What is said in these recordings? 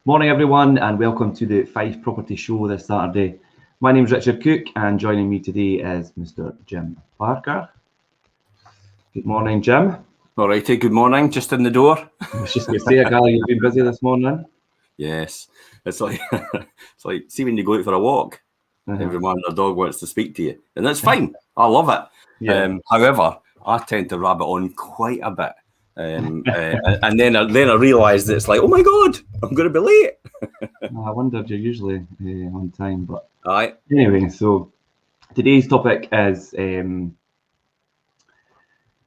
Morning everyone and welcome to the Fife Property Show this Saturday. My name is Richard Cook and joining me today is Mr. Jim Parker. Good morning, Jim. All righty, good morning, just in the door. I was just going to say, Gally, you've been busy this morning? Yes, it's like, see when you go out for a walk, every man and their dog wants to speak to you, and that's fine, I love it. Yeah. However, I tend to rabbit on quite a bit. And then I realised that it's like, oh my God, I'm going to be late. I wondered, you're usually on time, but Aye. Anyway, so today's topic is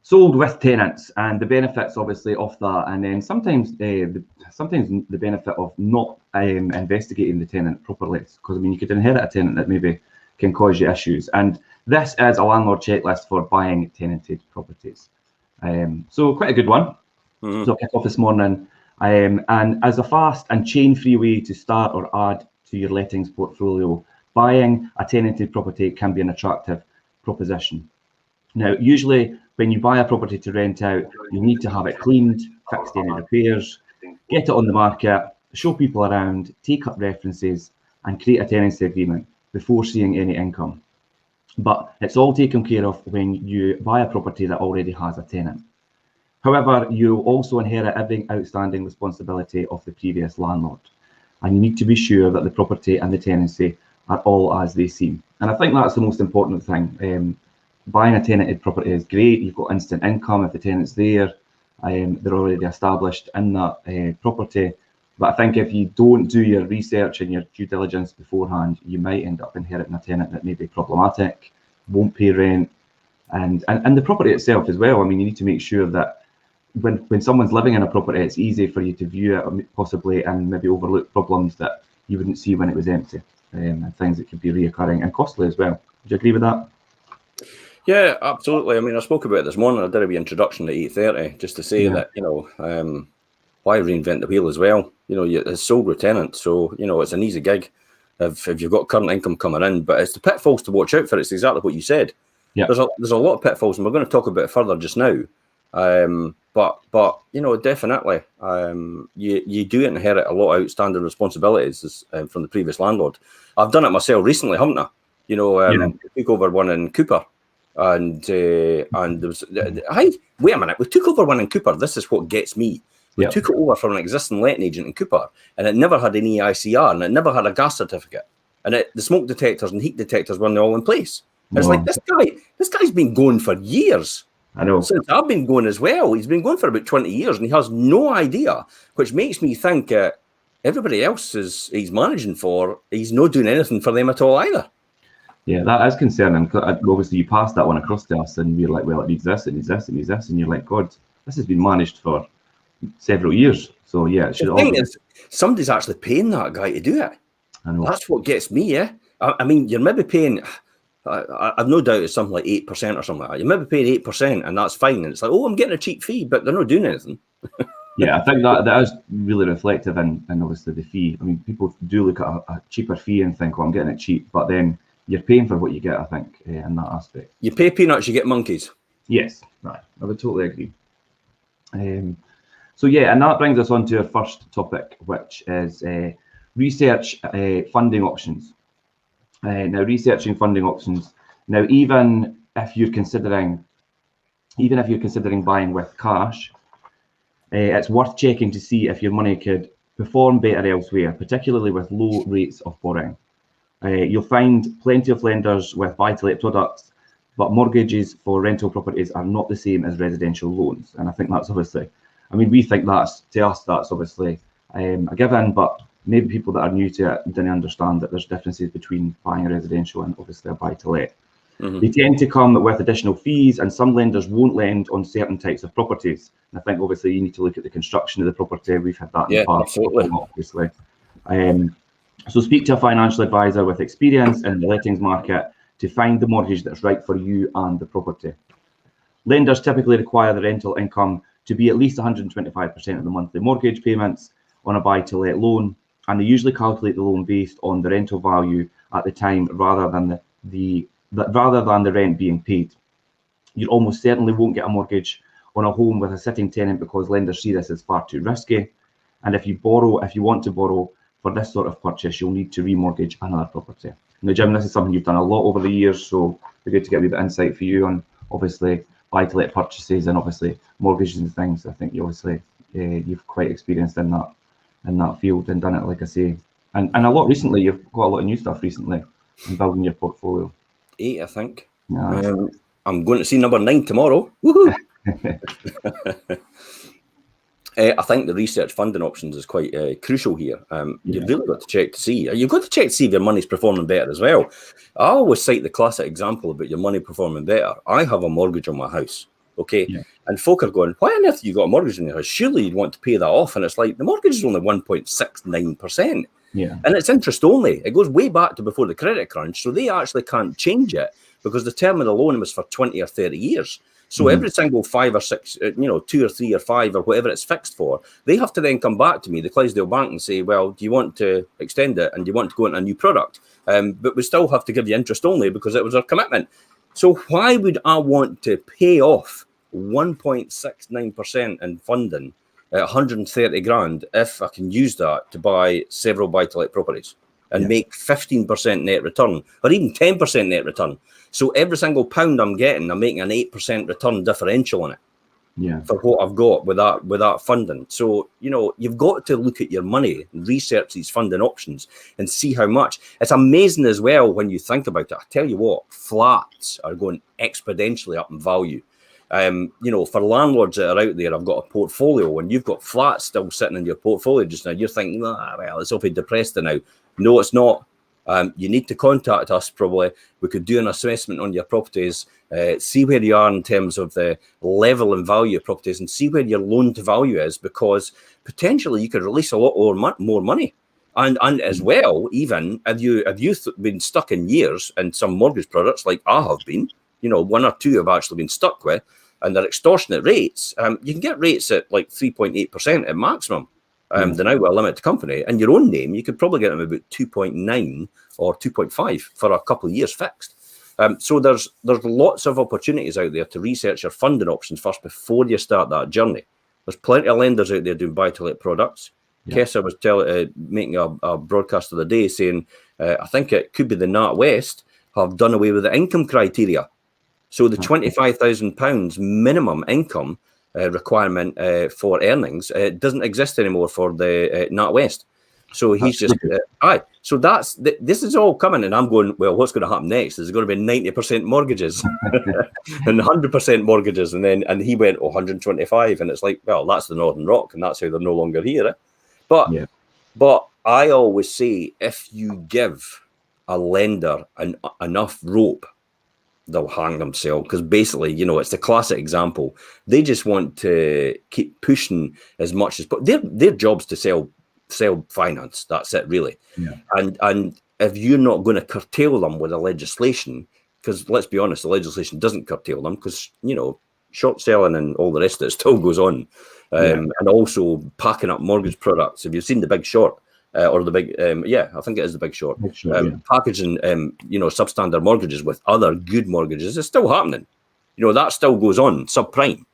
sold with tenants and the benefits, obviously, of that, and then sometimes the benefit of not investigating the tenant properly, because I mean you could inherit a tenant that maybe can cause you issues, and this is a landlord checklist for buying tenanted properties. So quite a good one. So I'll kick off this morning, and as a fast and chain-free way to start or add to your lettings portfolio, buying a tenanted property can be an attractive proposition. Now, usually when you buy a property to rent out, you need to have it cleaned, fixed any repairs, get it on the market, show people around, take up references, and create a tenancy agreement before seeing any income. But it's all taken care of when you buy a property that already has a tenant. However, you also inherit every outstanding responsibility of the previous landlord, and you need to be sure that the property and the tenancy are all as they seem. And I think that's the most important thing. Buying a tenanted property is great. You've got instant income if the tenant's there. They're already established in that property. But I think if you don't do your research and your due diligence beforehand, you might end up inheriting a tenant that may be problematic, won't pay rent, and the property itself as well. I mean, you need to make sure that when someone's living in a property, it's easy for you to view it possibly and maybe overlook problems that you wouldn't see when it was empty, and things that could be reoccurring and costly as well. Would you agree with that? Yeah, absolutely. I mean, I spoke about it this morning. I did a wee introduction at 8:30 just to say that, you know, why reinvent the wheel as well? You know, it's sold with tenants, so, you know, it's an easy gig if you've got current income coming in, but it's the pitfalls to watch out for. It's exactly what you said. Yeah. There's a lot of pitfalls, and we're going to talk about it further just now. But you know, definitely, you do inherit a lot of outstanding responsibilities from the previous landlord. I've done it myself recently, haven't I? You know, I took over one in Cooper, and there was, hey, wait a minute, we took over one in Cooper. This is what gets me. We took it over from an existing letting agent in Cooper, and it never had any ICR, and it never had a gas certificate, and the smoke detectors and heat detectors weren't all in place. It's like, this guy's been going for years. I know. Since I've been going as well. He's been going for about 20 years, and he has no idea, which makes me think everybody else he's managing for, he's not doing anything for them at all either. Yeah, that is concerning. Obviously, you passed that one across to us, and we're like, well, it needs this, it needs this, it needs this, and you're like, God, this has been managed for several years. So yeah, it should. The thing is, somebody's actually paying that guy to do it. I know. That's what gets me. Yeah, I mean, you're maybe paying. I've no doubt it's something like 8% or something like that. You're maybe paying 8%, and that's fine. And it's like, oh, I'm getting a cheap fee, but they're not doing anything. Yeah, I think that is really reflective in obviously the fee. I mean, people do look at a cheaper fee and think, oh, I'm getting it cheap, but then you're paying for what you get, I think, in that aspect. You pay peanuts, you get monkeys. Yes, right. I would totally agree. So yeah, and that brings us on to our first topic, which is research funding options. Now, researching funding options. Now, even if you're considering buying with cash, it's worth checking to see if your money could perform better elsewhere, particularly with low rates of borrowing. You'll find plenty of lenders with buy-to-let products, but mortgages for rental properties are not the same as residential loans. And I think that's obviously, I mean, we think that's obviously a given, but maybe people that are new to it didn't understand that there's differences between buying a residential and obviously a buy-to-let. They tend to come with additional fees, and some lenders won't lend on certain types of properties. And I think obviously you need to look at the construction of the property. We've had that in the past, absolutely. Obviously. So speak to a financial advisor with experience in the lettings market to find the mortgage that's right for you and the property. Lenders typically require the rental income to be at least 125% of the monthly mortgage payments on a buy-to-let loan, and they usually calculate the loan based on the rental value at the time rather than the rent being paid. You almost certainly won't get a mortgage on a home with a sitting tenant because lenders see this as far too risky. And if you want to borrow for this sort of purchase, you'll need to remortgage another property. Now, Jim, this is something you've done a lot over the years, so it'd be good to get a wee bit of insight for you on obviously buy-to-let purchases and obviously mortgages and things. I think you obviously you've quite experienced in that field and done it, like I say, and a lot recently. You've got a lot of new stuff recently in building your portfolio. 8, I think. Yeah. I'm going to see number 9 tomorrow. Woohoo! I think the research funding options is quite crucial here. You've really got to check to see. You've got to check to see if your money's performing better as well. I always cite the classic example about your money performing better. I have a mortgage on my house, okay? Yeah. And folk are going, why on earth have you got a mortgage on your house? Surely you'd want to pay that off. And it's like, the mortgage is only 1.69%. Yeah. And it's interest only. It goes way back to before the credit crunch. So they actually can't change it because the term of the loan was for 20 or 30 years. So every single 5 or 6, 2 or 3 or 5 or whatever it's fixed for, they have to then come back to me, the Clydesdale Bank, and say, well, do you want to extend it and do you want to go into a new product? But we still have to give you interest only because it was our commitment. So why would I want to pay off 1.69% in funding at 130 grand if I can use that to buy several buy-to-let properties and make 15% net return or even 10% net return? So every single pound I'm getting, I'm making an 8% return differential on it for what I've got with that funding. So, you've got to look at your money and research these funding options and see how much. It's amazing as well when you think about it. I tell you what, flats are going exponentially up in value. For landlords that are out there, I've got a portfolio, and you've got flats still sitting in your portfolio just now. You're thinking, well, it's awfully depressed now. No, it's not. You need to contact us probably. We could do an assessment on your properties, see where you are in terms of the level and value of properties, and see where your loan to value is, because potentially you could release a lot more money. And as well, even have you been stuck in years in some mortgage products like I have been, 1 or 2 have actually been stuck with, and they're extortionate rates. You can get rates at like 3.8% at maximum. The now well limited company, and your own name, you could probably get them about 2.9 or 2.5 for a couple of years fixed. So there's lots of opportunities out there to research your funding options first before you start that journey. There's plenty of lenders out there doing buy-to-let products. Kessa was making a broadcast of the day saying, I think it could be the NatWest have done away with the income criteria. So the £25,000 minimum income requirement for earnings doesn't exist anymore for the NatWest. So he's just so this is all coming, and I'm going, well, what's going to happen next? Is it going to be 90% mortgages and 100% mortgages? And he went 125, and it's like, well, that's the Northern Rock, and that's how they're no longer here. But I always say, if you give a lender enough rope, they'll hang themselves, because basically, it's the classic example. They just want to keep pushing as much as their job's to sell finance. That's it, really. And if you're not going to curtail them with a legislation, because let's be honest, the legislation doesn't curtail them, because short selling and all the rest of it still goes on, and also packing up mortgage products. Have you seen The Big Short? Or the big, I think it is The Big Short. Packaging, substandard mortgages with other good mortgages is still happening. That still goes on, subprime.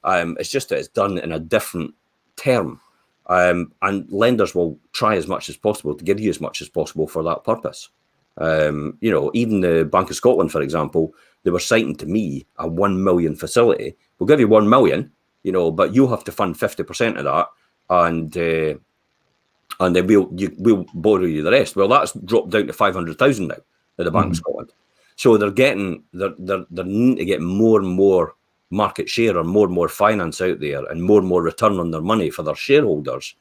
It's just that it's done in a different term. And lenders will try as much as possible to give you as much as possible for that purpose. Even the Bank of Scotland, for example, they were citing to me a 1 million facility. We'll give you 1 million, but you'll have to fund 50% of that, and then we'll borrow you the rest. Well, that's dropped down to 500,000 now at the Bank of Scotland. So they're needing to get more and more market share, or more finance out there, and more return on their money for their shareholders.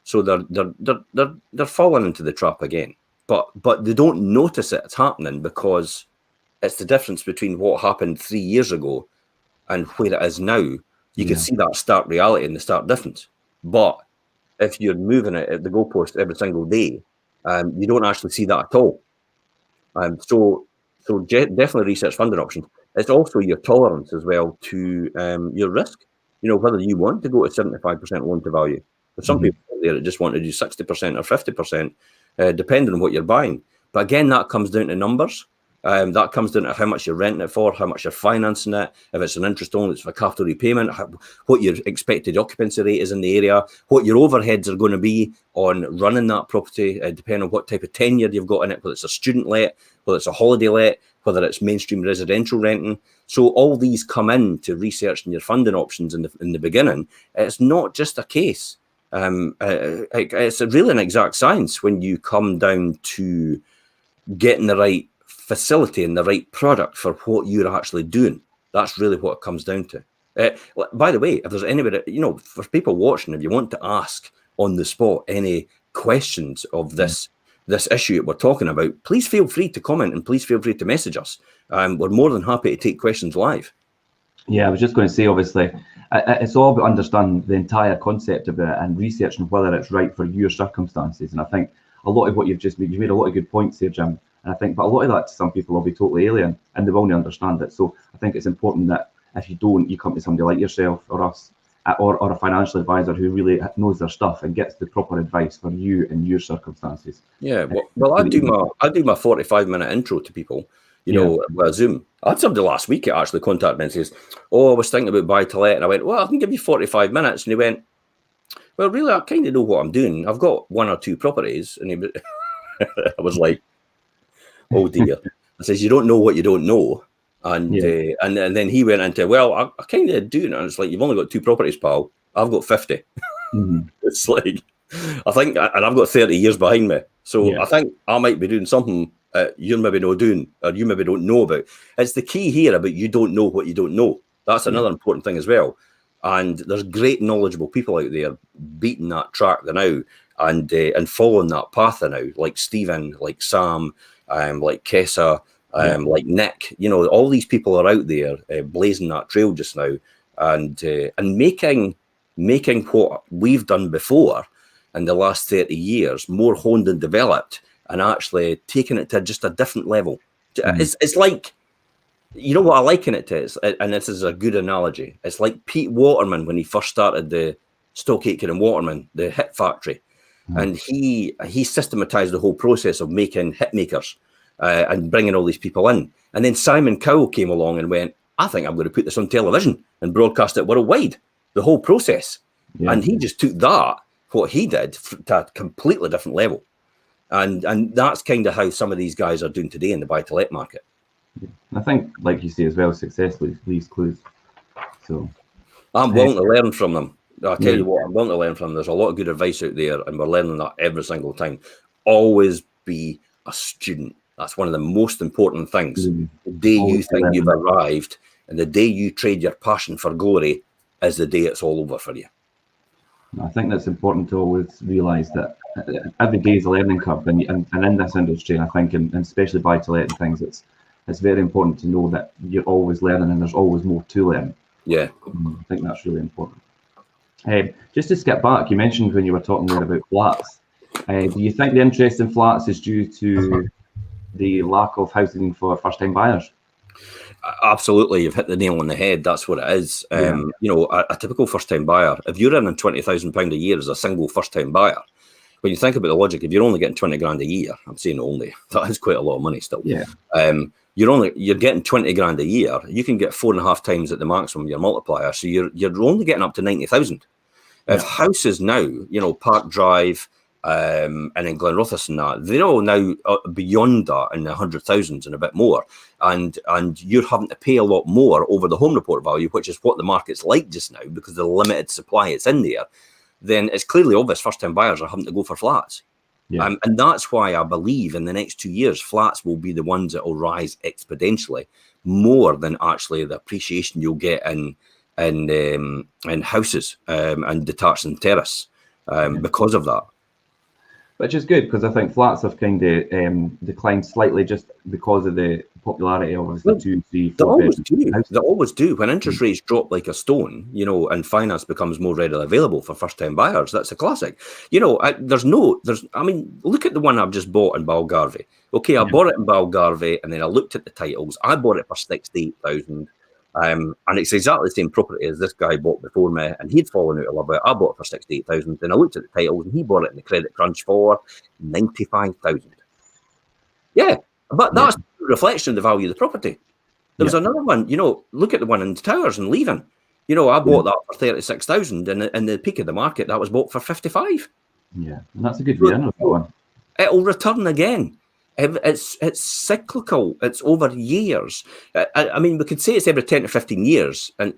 So they're falling into the trap again. But they don't notice it's happening, because it's the difference between what happened 3 years ago and where it is now. You can see that stark reality and the stark difference. But if you're moving it at the goalpost every single day, you don't actually see that at all. So definitely research funding options. It's also your tolerance as well to your risk. Whether you want to go to 75% loan to value. For some people out there that just want to do 60% or 50%, depending on what you're buying. But again, that comes down to numbers. That comes down to how much you're renting it for, how much you're financing it, if it's an interest only, it's for capital repayment, what your expected occupancy rate is in the area, what your overheads are going to be on running that property, depending on what type of tenure you've got in it, whether it's a student let, whether it's a holiday let, whether it's mainstream residential renting. So all these come into researching your funding options in the beginning. It's not just a case. It's really an exact science when you come down to getting the right facility and the right product for what you're actually doing. That's really what it comes down to. By the way, if there's anybody, for people watching, if you want to ask on the spot any questions of this issue that we're talking about, please feel free to comment and please feel free to message us. We're more than happy to take questions live. Yeah, I was just going to say, obviously, it's all about understanding the entire concept of it and researching whether it's right for your circumstances. And I think a lot of what you've made a lot of good points here, Jim. And I think, but a lot of that to some people will be totally alien and they won't understand it. So I think it's important that if you don't, you come to somebody like yourself or us or a financial advisor who really knows their stuff and gets the proper advice for you and your circumstances. Yeah, well, I do my 45-minute intro to people, via Zoom. I had somebody last week that actually contacted me and says, "Oh, I was thinking about buy to let," and I went, "Well, I can give you 45 minutes," and he went, "Well, really, I kind of know what I'm doing. I've got 1 or 2 properties," and I was like, "Oh dear." I says, "You don't know what you don't know." And then he went into, "Well, I kind of do," and it's like, "You've only got 2 properties, pal. I've got 50. It's like, I think, and I've got 30 years behind me. So I think I might be doing something you're maybe not doing, or you maybe don't know about. It's the key here about you don't know what you don't know. That's another important thing as well. And there's great knowledgeable people out there beating that track now and following that path now, like Stephen, like Sam, like Kessa, like Nick. All these people are out there blazing that trail just now, and making what we've done before in the last 30 years more honed and developed, and actually taking it to just a different level. It's like, what I liken it to, and this is a good analogy, it's like Pete Waterman when he first started the Stoke Aitken and Waterman, the hit factory. And he systematized the whole process of making hit makers and bringing all these people in. And then Simon Cowell came along and went, "I think I'm going to put this on television and broadcast it worldwide," the whole process. And he just took what he did, to a completely different level. And that's kind of how some of these guys are doing today in the buy-to-let market. I think, like you say as well, successfully leaves clues. So I'm willing to learn from them. I'll tell you what, I'm willing to learn from them. There's a lot of good advice out there, and we're learning that every single time. Always be a student. That's one of the most important things. The day you think you've arrived and the day you trade your passion for glory is the day it's all over for you. I think that's important to always realise that every day is a learning curve, and in this industry, I think, and especially buy-to-let and things, it's very important to know that you're always learning and there's always more to learn. Yeah, I think that's really important. Just to skip back, you mentioned when you were talking there about flats. Do you think the interest in flats is due to the lack of housing for first-time buyers? Absolutely, you've hit the nail on the head. That's what it is. A typical first-time buyer, if you're earning £20,000 a year as a single first-time buyer, when you think about the logic, if you're only getting 20 grand a year, I'm saying only, that is quite a lot of money still. You're getting 20 grand a year. You can get 4.5 times at the maximum your multiplier, so you're only getting up to 90,000. If houses now, Park Drive, and in Glenrothes and that, they're all now beyond that in the 100,000s and a bit more, and you're having to pay a lot more over the home report value, which is what the market's like just now because of the limited supply it's in there. Then it's clearly obvious first-time buyers are having to go for flats. And that's why I believe in the next 2 years, flats will be the ones that will rise exponentially more than actually the appreciation you'll get in houses and detached and terrace because of that. Which is good, because I think flats have kind of declined slightly just because of the popularity of the 2, 3, 4 bedroom. They always do. When interest rates drop like a stone, and finance becomes more readily available for first-time buyers, that's a classic. Look at the one I've just bought in Balgarvey. Okay, I bought it in Balgarvey, and then I looked at the titles. I bought it for 68,000. And it's exactly the same property as this guy bought before me, and he'd fallen out of love with it. I bought it for 68,000. Then I looked at the titles, and he bought it in the credit crunch for 95,000. Yeah, but that's reflection of the value of the property. There was another one, you know, look at the one in the Towers and Leaving. You know, I bought that for 36,000, and in the peak of the market, that was bought for 55. Yeah, and that's a good return of that one. It'll return again. It's cyclical. It's over years. I mean, we could say it's every 10 to 15 years, and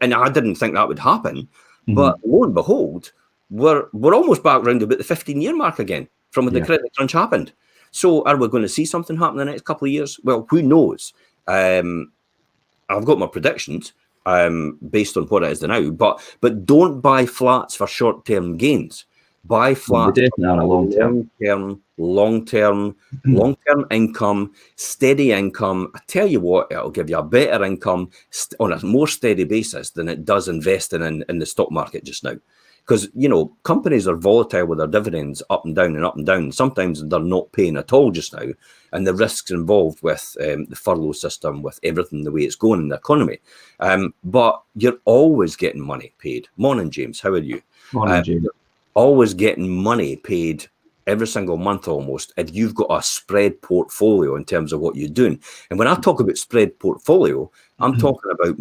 I didn't think that would happen, but lo and behold, we're almost back around about the 15-year mark again from when the credit crunch happened. So, are we going to see something happen in the next couple of years? Well, who knows? I've got my predictions based on what it is now, but don't buy flats for short-term gains. Buy flats for long-term income, steady income. I tell you what, it'll give you a better income on a more steady basis than it does investing in the stock market just now. Because, you know, companies are volatile with their dividends up and down and up and down. Sometimes they're not paying at all just now. And the risks involved with the furlough system, with everything the way it's going in the economy. But you're always getting money paid. Morning, James. How are you? Morning, James. You're always getting money paid every single month almost if you've got a spread portfolio in terms of what you're doing. And when I talk about spread portfolio, I'm talking about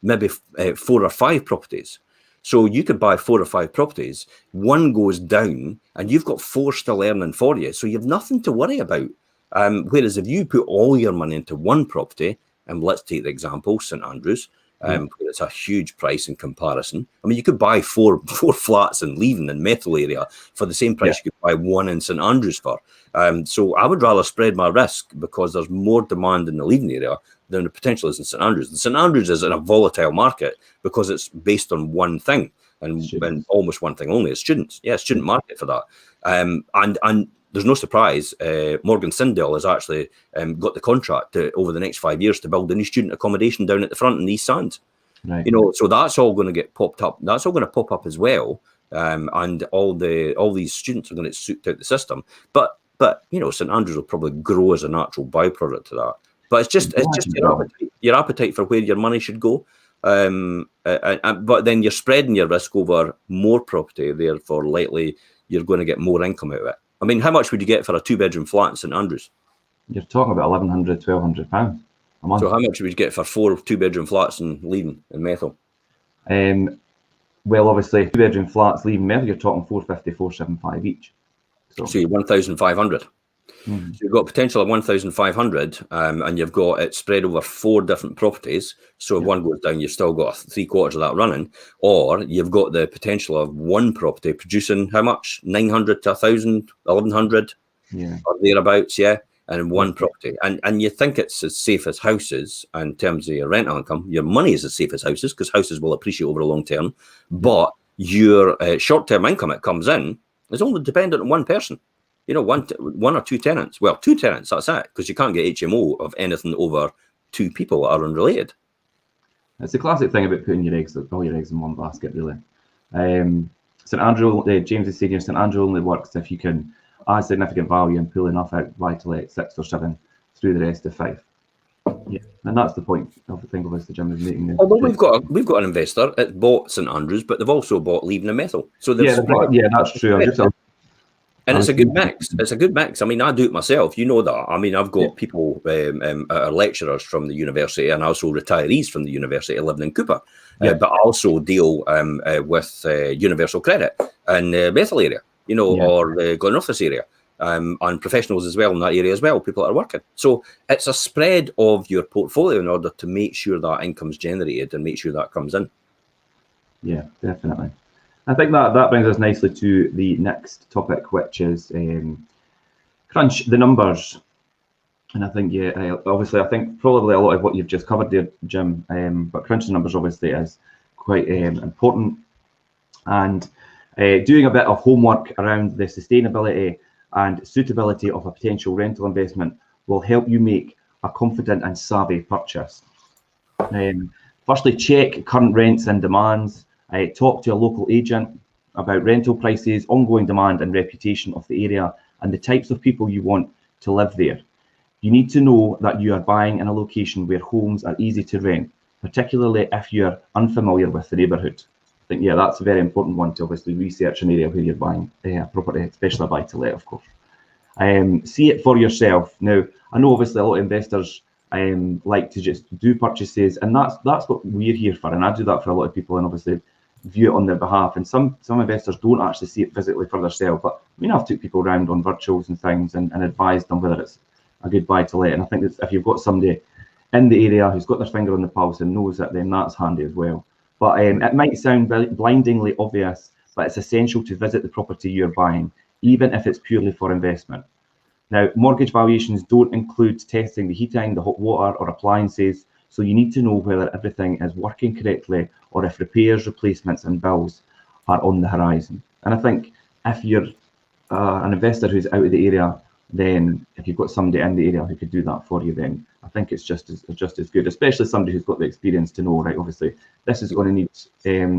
maybe 4 or 5 properties. So you could buy 4 or 5 properties, one goes down, and you've got 4 still earning for you. So you've nothing to worry about. Whereas if you put all your money into one property, and let's take the example, St Andrews, it's a huge price in comparison. I mean, you could buy 4 flats in Leaving and Metal area for the same price you could buy 1 in St Andrews for. So I would rather spread my risk because there's more demand in the Leaving area than the potential is in St Andrews. And St Andrews is in a volatile market because it's based on one thing and almost one thing only. It's students. Yeah, student market for that. And there's no surprise, Morgan Sindel has actually got the contract over the next 5 years to build a new student accommodation down at the front in the East Sands. Right. You know, so that's all going to get popped up. That's all going to pop up as well. And all these students are going to suit out the system. But you know, St Andrews will probably grow as a natural byproduct to that. But it's just your appetite for where your money should go. But then you're spreading your risk over more property, therefore likely you're going to get more income out of it. I mean, how much would you get for a 2-bedroom flat in St Andrews? You're talking about £1,100, £1,200 a month. So how much would you get for 4 2-bedroom flats in Leaving and Methil? Well, obviously, 2-bedroom flats Leaving Methil, you're talking 450, 475 each. So you're 1,500. So you've got potential of 1,500, and you've got it spread over 4 different properties. So if one goes down, you've still got 3/4 of that running, or you've got the potential of one property producing how much? 900 to 1,000, 1,100, or thereabouts, and one property. And you think it's as safe as houses in terms of your rental income. Your money is as safe as houses because houses will appreciate over a long term, but your short-term income that comes in is only dependent on one person. You know, one or 2 tenants. Well, 2 tenants, that's it, because you can't get HMO of anything over 2 people that are unrelated. It's the classic thing about putting all your eggs in one basket, really. St Andrew, James is saying St Andrew only works if you can add significant value and pull enough out buy to let 6 or 7 through the rest of Fife. Yeah, and that's the point of the thing obviously Jim is making. Although we've got an investor that bought St Andrews, but they've also bought Leaving and Methil. So that's true. And it's a good mix. It's a good mix. I mean, I do it myself. You know that. I mean, I've got people, lecturers from the university and also retirees from the university living in Cooper. But I also deal with Universal Credit in the Bethel area, you know, or the Glenrothes area, and professionals as well in that area as well, people that are working. So it's a spread of your portfolio in order to make sure that income's generated and make sure that comes in. Yeah, definitely. I think that brings us nicely to the next topic, which is crunch the numbers. And I think, obviously, I think probably a lot of what you've just covered there, Jim, but crunching numbers obviously is quite important. And doing a bit of homework around the sustainability and suitability of a potential rental investment will help you make a confident and savvy purchase. Firstly, check current rents and demands. Talk to a local agent about rental prices, ongoing demand and reputation of the area, and the types of people you want to live there. You need to know that you are buying in a location where homes are easy to rent, particularly if you're unfamiliar with the neighbourhood. I think, that's a very important one to obviously research an area where you're buying a property, especially a buy-to-let, of course. See it for yourself. Now, I know obviously a lot of investors like to just do purchases, and that's what we're here for, and I do that for a lot of people, and obviously view it on their behalf. And some investors don't actually see it physically for themselves, but I mean, I've took people around on virtuals and things and advised them whether it's a good buy to let. And I think that if you've got somebody in the area who's got their finger on the pulse and knows it, then that's handy as well. But it might sound blindingly obvious, but it's essential to visit the property you're buying, even if it's purely for investment. Now, mortgage valuations don't include testing the heating, the hot water, or appliances, so you need to know whether everything is working correctly or if repairs, replacements, and bills are on the horizon. And I think if you're an investor who's out of the area, then if you've got somebody in the area who could do that for you, then I think it's just as good, especially somebody who's got the experience to know, right, obviously, this is going to need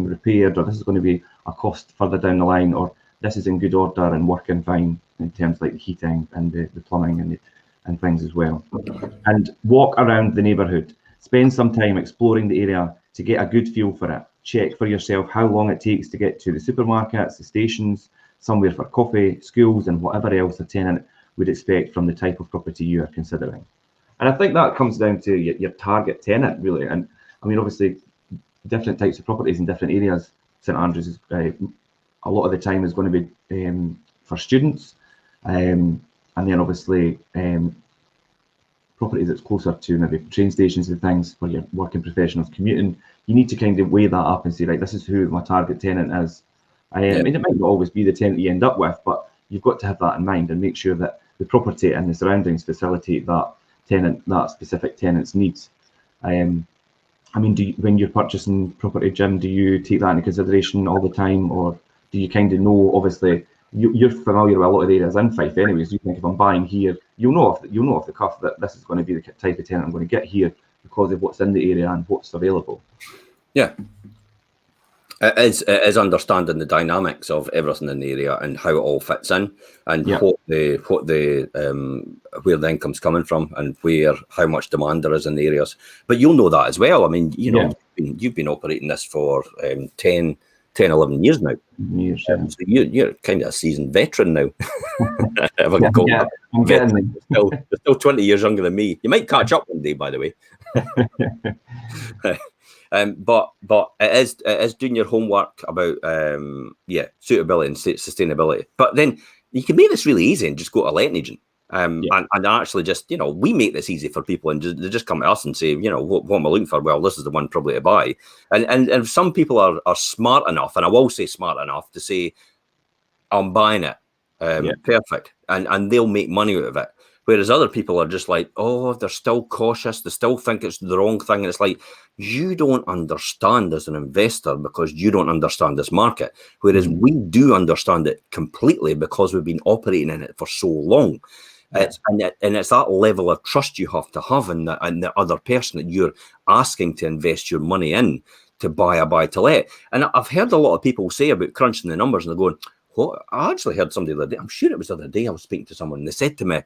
repaired, or this is going to be a cost further down the line, or this is in good order and working fine in terms of like the heating and the plumbing and things as well. And walk around the neighbourhood. Spend some time exploring the area to get a good feel for it. Check for yourself how long it takes to get to the supermarkets, the stations, somewhere for coffee, schools, and whatever else a tenant would expect from the type of property you are considering. And I think that comes down to your target tenant, really. And I mean, obviously, different types of properties in different areas. St Andrews is a lot of the time is going to be for students, and then obviously properties that's closer to maybe train stations and things for your working professionals commuting. You need to kind of weigh that up and say, right, this is who my target tenant is. I mean, it might not always be the tenant you end up with, but you've got to have that in mind and make sure that the property and the surroundings facilitate that specific tenant's needs. I mean, when you're purchasing property, Jim, do you take that into consideration all the time, or do you kind of know, obviously, you're familiar with a lot of the areas in Fife anyways, you think if I'm buying here, you'll know off the cuff that this is going to be the type of tenant I'm going to get here because of what's in the area and what's available. Yeah. It is understanding the dynamics of everything in the area and how it all fits in, and where the income's coming from and how much demand there is in the areas. But you'll know that as well. I mean, you've been operating this for 10, 11 years now. So you're kind of a seasoned veteran now. I'm getting you're still 20 years younger than me. You might catch up one day, by the way. But it is doing your homework about suitability and sustainability. But then you can make this really easy and just go to a letting agent. And actually just, we make this easy for people, and they just come to us and say, what am I looking for? Well, this is the one probably to buy. And some people are smart enough, and I will say smart enough to say, I'm buying it. Perfect. And they'll make money out of it. Whereas other people are just like, oh, they're still cautious. They still think it's the wrong thing. And it's like, you don't understand as an investor because you don't understand this market. Whereas we do understand it completely because we've been operating in it for so long. It's that level of trust you have to have in the other person that you're asking to invest your money in to buy a buy-to-let. And I've heard a lot of people say about crunching the numbers, and they're going, what? I actually heard somebody the other day, I'm sure it was the other day, I was speaking to someone, and they said to me,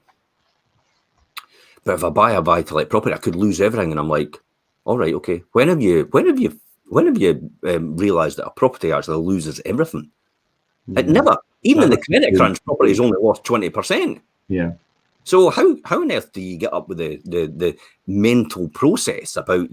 but if I buy a buy-to-let property, I could lose everything. And I'm like, all right, okay. When have you realised that a property actually loses everything? It never. Even in the credit crunch, properties only lost 20%. Yeah. So how on earth do you get up with the mental process about,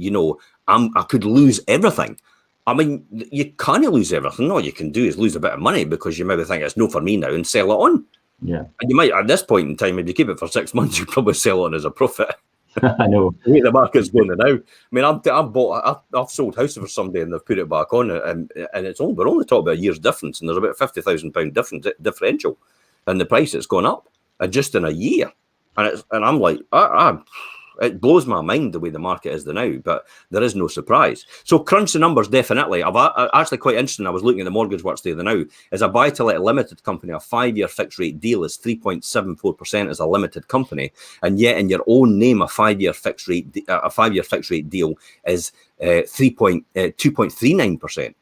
I could lose everything? I mean, you can't lose everything. All you can do is lose a bit of money because you maybe think it's no for me now and sell it on. Yeah. And you might, at this point in time, if you keep it for 6 months, you probably sell it on as a profit. I know. The way the market's going now. I mean, I've sold houses for somebody and they've put it back on, and we're only talking about a year's difference, and there's about £50,000 differential in the price that's gone up just in a year. And I'm like, it blows my mind the way the market is now, but there is no surprise. So crunch the numbers, definitely. I've actually quite interesting. I was looking at the mortgage works the other now. As a buy-to-let limited company, a 5-year fixed rate deal is 3.74% as a limited company, and yet in your own name, a 5-year fixed rate deal is 2.39%.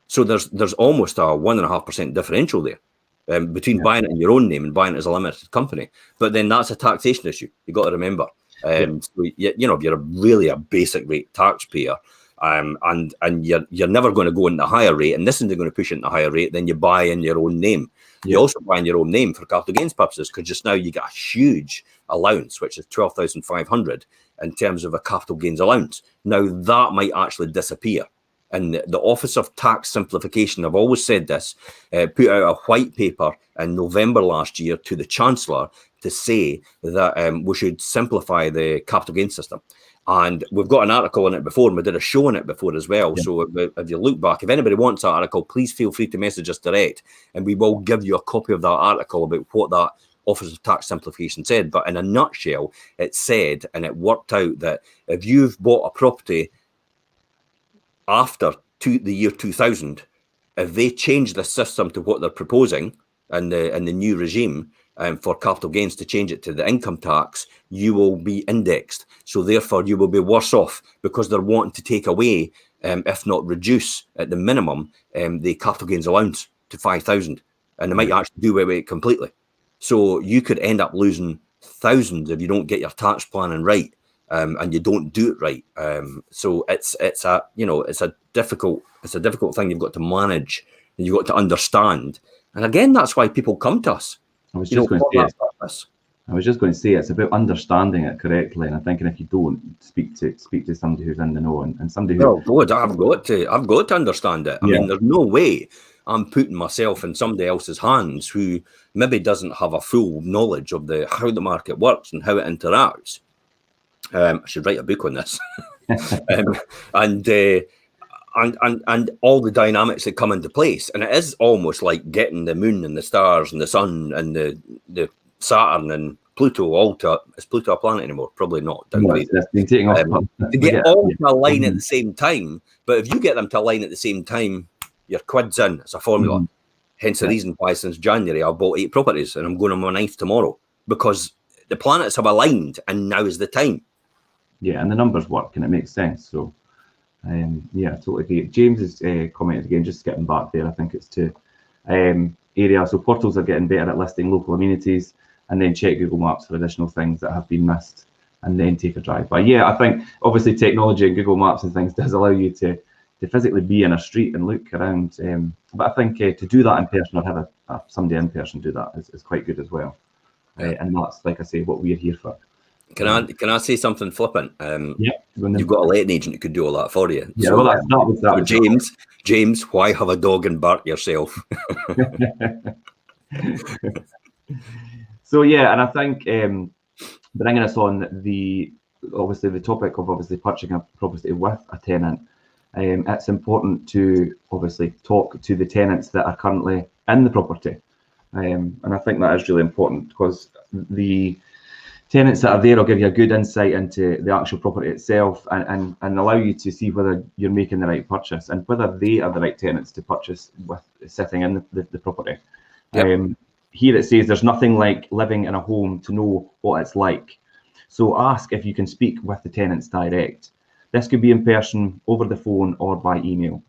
So there's almost a 1.5% differential there. Between buying it in your own name and buying it as a limited company. But then that's a taxation issue. You've got to remember. So, if you're really a basic rate taxpayer, and you're never going to go into a higher rate, and this isn't going to push into a higher rate. Then you buy in your own name. You also buy in your own name for capital gains purposes, because just now you get a huge allowance, which is 12,500 in terms of a capital gains allowance. Now that might actually disappear. And the Office of Tax Simplification, I've always said this, put out a white paper in November last year to the Chancellor to say that we should simplify the capital gains system. And we've got an article on it before, and we did a show on it before as well. Yeah. So if you look back, if anybody wants that article, please feel free to message us direct, and we will give you a copy of that article about what that Office of Tax Simplification said. But in a nutshell, it said, and it worked out, that if you've bought a property after the year 2000, if they change the system to what they're proposing in the new regime, for capital gains, to change it to the income tax, you will be indexed. So therefore, you will be worse off, because they're wanting to take away, if not reduce at the minimum, the capital gains allowance to 5,000, and they might actually do away with it completely. So you could end up losing thousands if you don't get your tax planning right, and you don't do it right. So it's a difficult thing you've got to manage, and you've got to understand. And again, that's why people come to us. I was just going to say it's about understanding it correctly, and I'm thinking if you don't speak to somebody who's in the know, and somebody who. Oh God, I've got to understand it. I mean, there's no way I'm putting myself in somebody else's hands who maybe doesn't have a full knowledge of how the market works and how it interacts. I should write a book on this, and all the dynamics that come into place. And it is almost like getting the moon and the stars and the sun and the Saturn and Pluto all to. Is Pluto a planet anymore? Probably not. It's been taking off. To get all to align at the same time. But if you get them to align at the same time, your quid's in. It's a formula. Hence the reason why since January I've bought 8 properties, and I'm going on my 9th tomorrow, because the planets have aligned, and now is the time. Yeah, and the numbers work, and it makes sense. So. Yeah, totally agree. James has commented again, just getting back there. I think it's to area. So portals are getting better at listing local amenities, and then check Google Maps for additional things that have been missed, and then take a drive by. Yeah, I think obviously technology and Google Maps and things does allow you to physically be in a street and look around. But I think to do that in person, or have somebody in person do that is quite good as well. And that's, like I say, what we're here for. Can I say something flippant? Yeah, you've got a letting agent who could do all that for you. Yeah, so, well, that was James, why have a dog and bark yourself? So yeah, and I think bringing us on the topic of purchasing a property with a tenant, it's important to obviously talk to the tenants that are currently in the property, and I think that is really important, because the tenants that are there will give you a good insight into the actual property itself, and allow you to see whether you're making the right purchase and whether they are the right tenants to purchase with sitting in the property. Yep. Here it says there's nothing like living in a home to know what it's like. So ask if you can speak with the tenants direct. This could be in person, over the phone, or by email.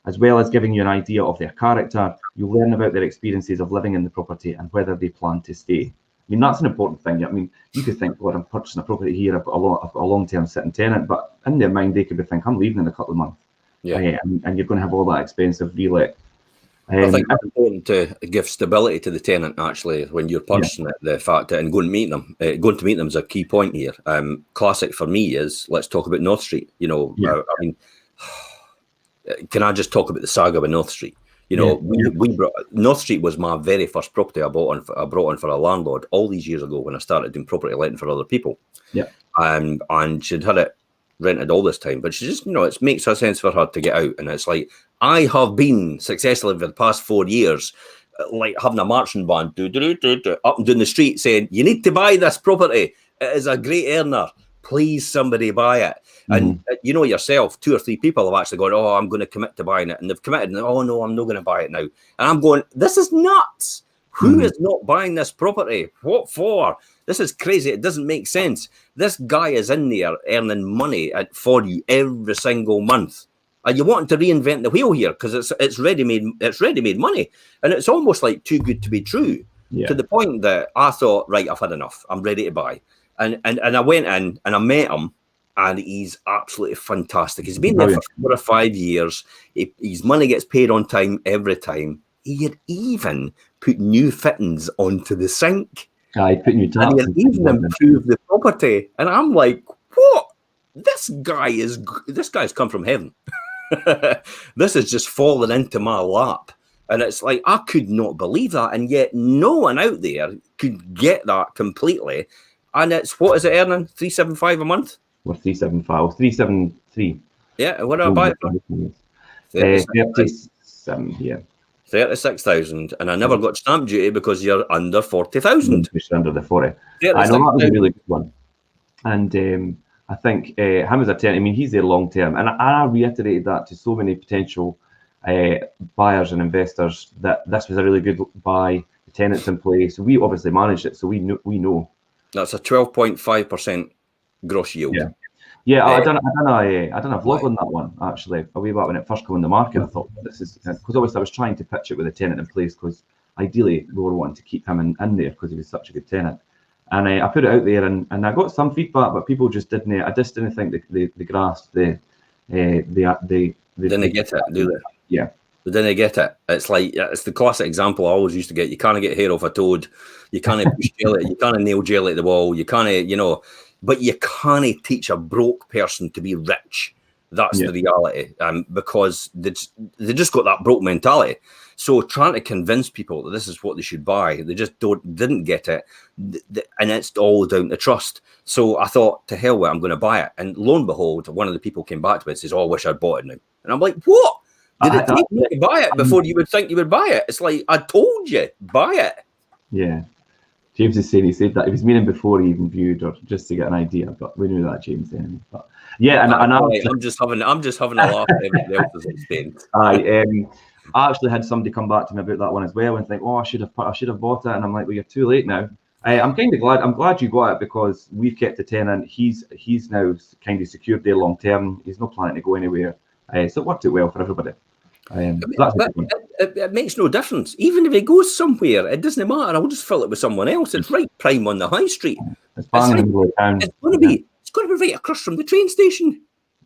As well as giving you an idea of their character, you'll learn about their experiences of living in the property and whether they plan to stay. I mean, that's an important thing. I mean, you could think, well, I'm purchasing a property here, I've got a long-term sitting tenant, but in their mind, they could be thinking, I'm leaving in a couple of months. Yeah. And you're going to have all that expensive relet. I think it's important to give stability to the tenant, actually, when you're purchasing it, the fact that, and going to meet them is a key point here. Classic for me is, let's talk about North Street. I mean, can I just talk about the saga with North Street? North Street was my very first property I brought on for a landlord all these years ago when I started doing property letting for other people. Yeah. And she'd had it rented all this time, but she just, it makes a sense for her to get out. And it's like, I have been successfully for the past 4 years, like having a marching band up and down the street saying, you need to buy this property. It is a great earner. Please, somebody buy it. And yourself, 2 or 3 people have actually gone, oh, I'm going to commit to buying it. And they've committed, and oh, no, I'm not going to buy it now. And I'm going, this is nuts. Who is not buying this property? What for? This is crazy. It doesn't make sense. This guy is in there earning money for you every single month. And you want to reinvent the wheel here because it's ready-made money. And it's almost like too good to be true, to the point that I thought, right, I've had enough. I'm ready to buy. And I went in and I met him. and he's absolutely fantastic. He's been there for 4 or 5 years. His money gets paid on time every time. He had even put new fittings onto the sink. I put new taps. And he had even improved the property. And I'm like, what? This guy's come from heaven. This has just fallen into my lap. And it's like, I could not believe that. And yet no one out there could get that completely. And it's, what is it earning? 375 a month? Or 375, 373. Yeah, what do I buy it for? 37, yeah. 36,000, and I never got stamp duty because you're under 40,000. You're under the 40. I know that was a really good one. And I think him as a tenant, I mean, he's there long term. And I reiterated that to so many potential buyers and investors that this was a really good buy. The tenant's in place. We obviously managed it, so we know. That's a 12.5% gross yield. Yeah. Yeah, I done a vlog on that one actually a way back when it first came on the market. I thought this is because obviously I was trying to pitch it with a tenant in place because ideally we were wanting to keep him in there because he was such a good tenant. And I put it out there and I got some feedback, but people just didn't. I just didn't think they grasped they didn't get it, do they? Yeah. They didn't get it. It's like, it's the classic example I always used to get. You can't get hair off a toad. You can't push jelly. You can't nail jelly at the wall. You can't, but you can't teach a broke person to be rich. That's the reality. Because they just got that broke mentality. So trying to convince people that this is what they should buy, they just didn't get it. And it's all down to trust. So I thought, to hell with it, I'm going to buy it. And lo and behold, one of the people came back to me and says, oh, I wish I'd bought it now. And I'm like, what? Did it take you to buy it before you would think you would buy it? It's like, I told you, buy it. Yeah. James is saying he said that he was meaning before he even viewed, or just to get an idea. But we knew that, James. Anyway. But yeah, I'm just having a laugh at everybody else's expense. I actually had somebody come back to me about that one as well and think, oh, I should have bought it. And I'm like, well, you're too late now. I'm kind of glad. I'm glad you got it because we've kept the tenant. He's now kind of secured there long term. He's not planning to go anywhere. So it worked out well for everybody. It makes no difference. Even if he goes somewhere, it doesn't matter. I'll just fill it with someone else. It's right prime on the high street. It's going to be right across from the train station.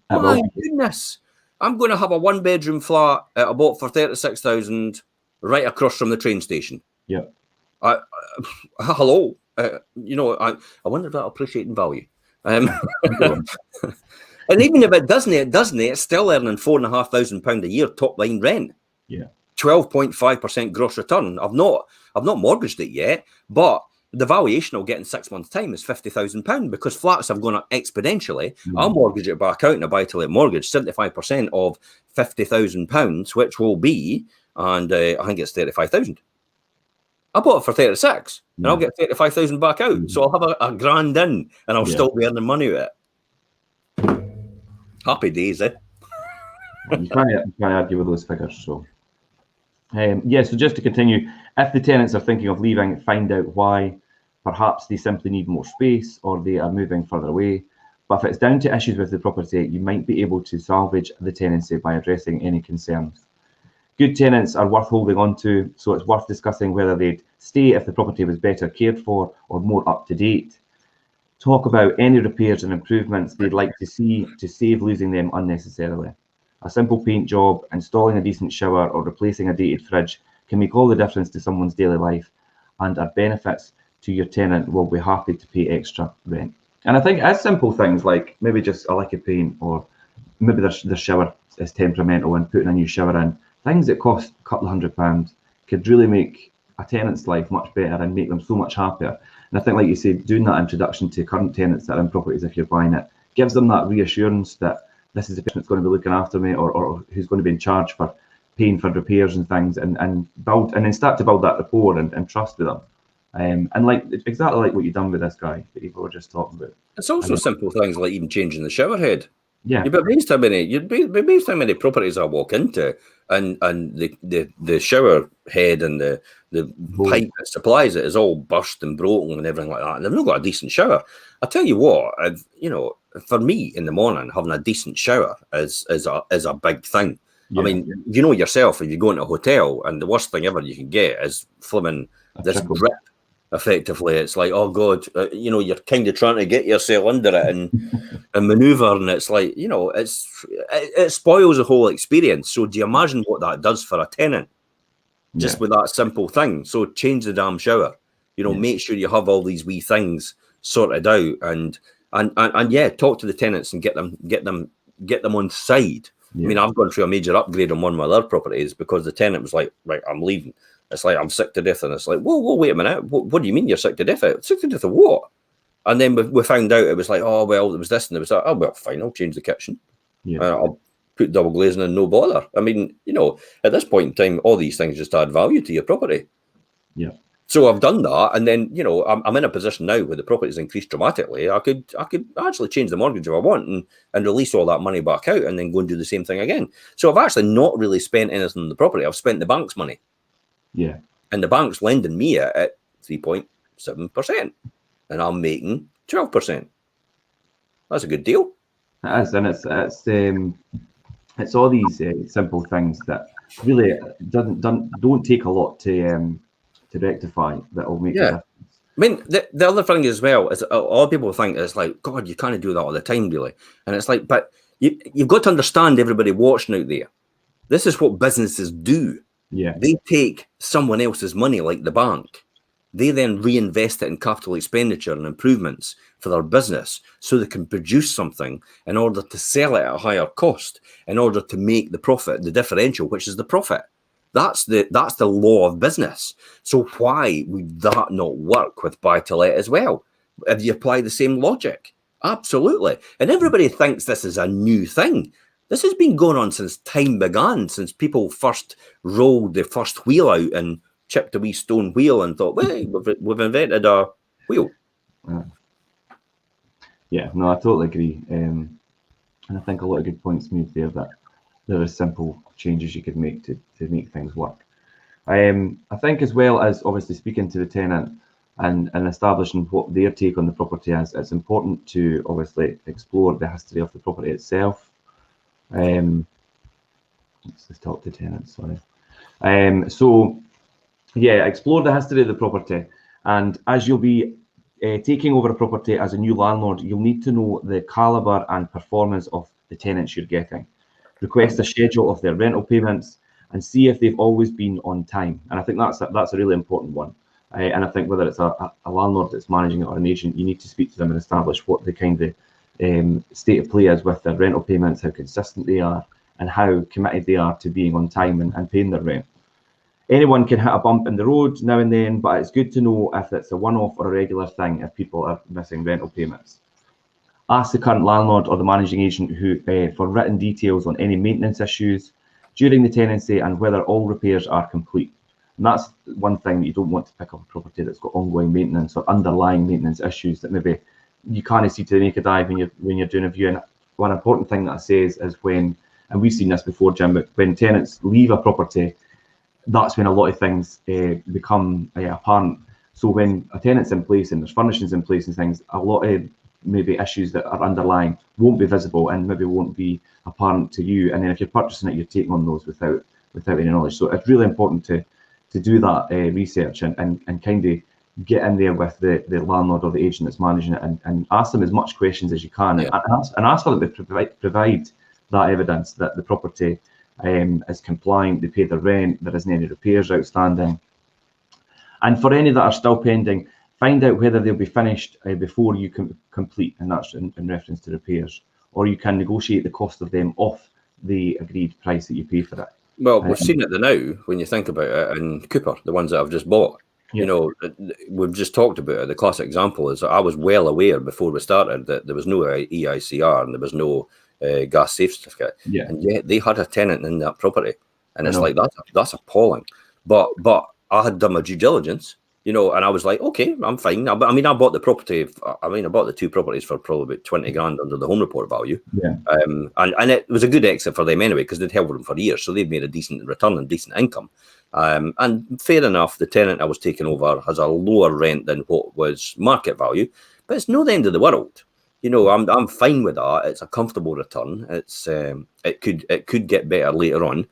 My goodness. I'm going to have a 1-bedroom flat I bought for 36,000 right across from the train station. Yeah. Hello. I wonder if that'll appreciate in value. And even if it doesn't, it's still earning £4,500 a year top line rent. Yeah. 12.5% gross return. I've not mortgaged it yet, but the valuation I'll get in 6 months' time is £50,000 because flats have gone up exponentially. I'll mortgage it back out in a buy-to-let mortgage, 75% of £50,000, which will be, and I think it's 35,000. I bought it for 36, and I'll get 35,000 back out. So I'll have a grand in, and I'll still be earning money with it. Happy days, eh? You can't argue with those figures. So, so just to continue, if the tenants are thinking of leaving, find out why. Perhaps they simply need more space or they are moving further away. But if it's down to issues with the property, you might be able to salvage the tenancy by addressing any concerns. Good tenants are worth holding on to, so it's worth discussing whether they'd stay if the property was better cared for or more up to date. Talk about any repairs and improvements they'd like to see to save losing them unnecessarily. A simple paint job, installing a decent shower or replacing a dated fridge can make all the difference to someone's daily life and are benefits to your tenant will be happy to pay extra rent. And I think as simple things like maybe just a lick of paint or maybe their shower is temperamental and putting a new shower in, things that cost a couple of £100 could really make a tenant's life much better and make them so much happier. And I think, like you said, doing that introduction to current tenants that are in properties, if you're buying it, gives them that reassurance that this is the person that's going to be looking after me or who's going to be in charge for paying for repairs and things and then start to build that rapport and trust with them. And like exactly like what you've done with this guy that you were just talking about. It's also simple things like even changing the shower head. Yeah. You'd be amazed how many properties I walk into and the shower head and the pipe that supplies it is all burst and broken and everything like that. And they've not got a decent shower. I tell you what, for me in the morning, having a decent shower is a big thing. Yeah. I mean, you know yourself, if you go into a hotel and the worst thing ever you can get is flimming this drip. Effectively, it's like, oh God, you're kind of trying to get yourself under it, and and maneuver, and it's like, you know, it spoils the whole experience. So do you imagine what that does for a tenant? Just with that simple thing. So change the damn shower. You know, make sure you have all these wee things sorted out, and yeah, talk to the tenants and get them on side. I mean, I've gone through a major upgrade on one of my other properties because the tenant was like, right, I'm leaving. It's like, I'm sick to death. And it's like, whoa, wait a minute. What do you mean you're sick to death? Sick to death of what? And then we found out it was like, oh, well, it was this, and it was that. Oh, well, fine, I'll change the kitchen. I'll put double glazing and no bother. I mean, you know, at this point in time, all these things just add value to your property. Yeah. So I've done that, and then, you know, I'm in a position now where the property's increased dramatically. I could actually change the mortgage if I want and release all that money back out and then go and do the same thing again. So I've actually not really spent anything on the property. I've spent the bank's money. Yeah. And the bank's lending me at 3.7%, and I'm making 12%. That's a good deal. It is, and it's all these simple things that really don't take a lot to rectify that will make a difference. I mean, the other thing as well is a lot of people think it's like, God, you can't do that all the time, really. And it's like, but you've got to understand, everybody watching out there, this is what businesses do. Yeah. They take someone else's money, like the bank. They then reinvest it in capital expenditure and improvements for their business so they can produce something in order to sell it at a higher cost, in order to make the profit, the differential, which is the profit. That's the law of business. So why would that not work with buy-to-let as well? If you apply the same logic, absolutely. And everybody thinks this is a new thing. This has been going on since time began, since people first rolled the first wheel out and chipped a wee stone wheel and thought, well, we've invented a wheel. Yeah, no, I totally agree. And I think a lot of good points made there, that there are simple changes you could make to make things work. I think, as well as obviously speaking to the tenant and establishing what their take on the property is, it's important to obviously explore the history of the property itself. Let's just talk to tenants, sorry. So yeah, explore the history of the property, and as you'll be taking over a property as a new landlord, you'll need to know the calibre and performance of the tenants you're getting. Request a schedule of their rental payments and see if they've always been on time. And I think that's a really important one. And I think whether it's a landlord that's managing it or an agent, you need to speak to them and establish what the kind of state of play is with their rental payments, how consistent they are, and how committed they are to being on time and paying their rent. Anyone can hit a bump in the road now and then, but it's good to know if it's a one-off or a regular thing if people are missing rental payments. Ask the current landlord or the managing agent for written details on any maintenance issues during the tenancy and whether all repairs are complete. And that's one thing that you don't want to pick up a property that's got ongoing maintenance or underlying maintenance issues that maybe you can't see to the naked eye when you're doing a viewing. One important thing that I say is when, and we've seen this before, Jim, but when tenants leave a property, that's when a lot of things become apparent. So when a tenant's in place and there's furnishings in place and things, a lot of maybe issues that are underlying won't be visible and maybe won't be apparent to you. And then if you're purchasing it, you're taking on those without any knowledge. So it's really important to do that research and kind of get in there with the landlord or the agent that's managing it and ask them as much questions as you can, and ask for them to provide that evidence that the property is compliant, they pay the rent, there isn't any repairs outstanding. And for any that are still pending, find out whether they'll be finished before you complete, and that's in reference to repairs, or you can negotiate the cost of them off the agreed price that you pay for it. Well, we've seen it now when you think about it in Cooper, the ones that I've just bought. You know, we've just talked about it. The classic example is I was well aware before we started that there was no EICR and there was no gas safe certificate. Yeah. And yet they had a tenant in that property. And it's like, that's appalling. But I had done my due diligence, you know, and I was like, okay, I'm fine. I bought the property. I bought the two properties for probably about 20 grand under the home report value. Yeah. And it was a good exit for them anyway, because they'd held them for years. So they've made a decent return and decent income. And fair enough, the tenant I was taking over has a lower rent than what was market value, but it's no the end of the world. You know, I'm fine with that. It's a comfortable return. It's it could get better later on.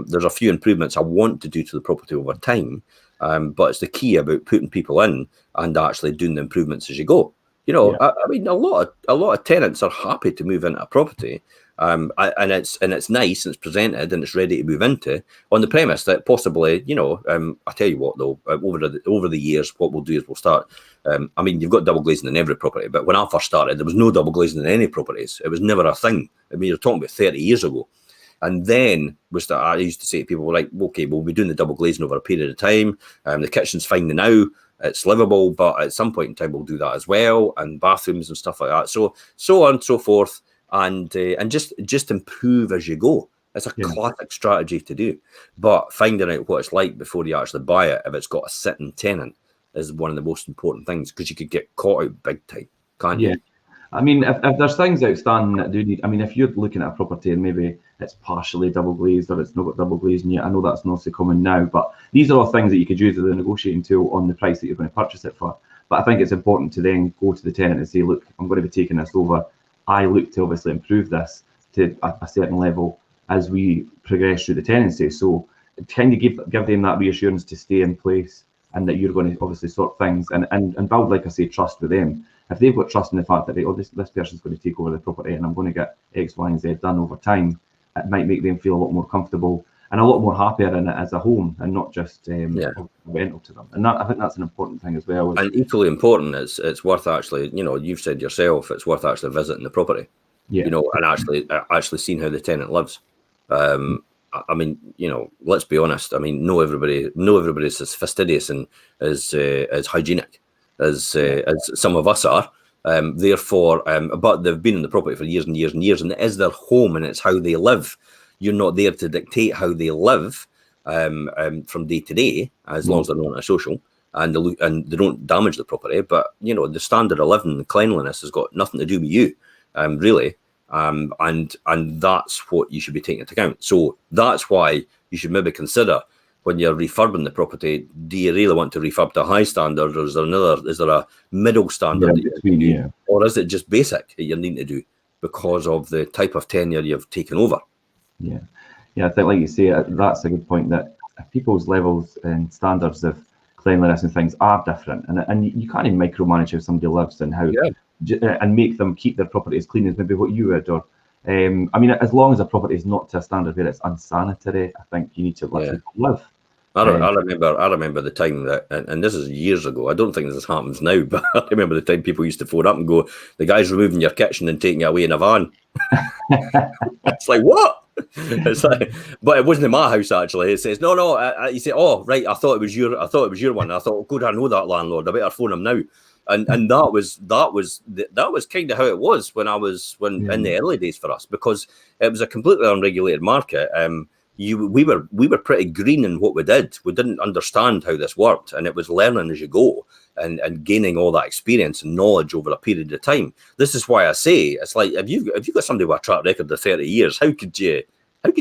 There's a few improvements I want to do to the property over time, but it's the key about putting people in and actually doing the improvements as you go. You know, I mean, a lot of tenants are happy to move into a property, and it's nice and it's presented and it's ready to move into on the premise that possibly, you know, I tell you what though, over the years, what we'll do is we'll start. I mean, you've got double glazing in every property, but when I first started, there was no double glazing in any properties. It was never a thing. I mean, you're talking about 30 years ago. And then I used to say to people, like, okay, we'll be doing the double glazing over a period of time. The kitchen's fine now. It's livable, but at some point in time we'll do that as well, and bathrooms and stuff like that. So on and so forth, and just improve as you go. It's a classic strategy to do. But finding out what it's like before you actually buy it, if it's got a sitting tenant, is one of the most important things, because you could get caught out big time, can't you? I mean, if there's things outstanding that do need, I mean, if you're looking at a property and maybe it's partially double glazed or it's not got double glazing yet, I know that's not so common now, but these are all things that you could use as a negotiating tool on the price that you're going to purchase it for. But I think it's important to then go to the tenant and say, look, I'm going to be taking this over. I look to obviously improve this to a certain level as we progress through the tenancy. So kind of give them that reassurance to stay in place, and that you're going to obviously sort things and build, like I say, trust with them. If they've got trust in the fact that this person's going to take over the property and I'm going to get X, Y, and Z done over time, it might make them feel a lot more comfortable and a lot more happier in it as a home, and not just rental to them. And that, I think that's an important thing as well. And equally important, it's worth actually, you know, you've said yourself, it's worth actually visiting the property, you know, and actually seeing how the tenant lives. I mean, you know, let's be honest. I mean, no everybody's as fastidious and as hygienic as some of us are. Therefore, but they've been in the property for years and years and years, and it is their home and it's how they live. You're not there to dictate how they live from day to day, as long as they're not antisocial and they don't damage the property. But you know, the standard of living and cleanliness has got nothing to do with you, really. And that's what you should be taking into account. So that's why you should maybe consider, when you're refurbing the property, do you really want to refurb to a high standard, or is there a middle standard or is it just basic that you're needing to do because of the type of tenure you've taken over? I think, like you say, that's a good point, that people's levels and standards of cleanliness and things are different, and you can't even micromanage how somebody lives and how and make them keep their property as clean as maybe what you would. Or I mean, as long as a property is not to a standard where it's unsanitary, I think you need to let people live. I remember the time that, and this is years ago, I don't think this happens now, but I remember the time people used to phone up and go, the guy's removing your kitchen and taking it away in a van. It's like, what? It's like, but it wasn't in my house, actually. It says, no. You say, oh, right, I thought it was your one. I thought, oh, good, I know that landlord. I better phone him now. And that was kind of how it was when in the early days for us, because it was a completely unregulated market. We were pretty green in what we did. We didn't understand how this worked, and it was learning as you go and gaining all that experience and knowledge over a period of time. This is why I say, it's like, if you've got somebody with a track record of 30 years, how could you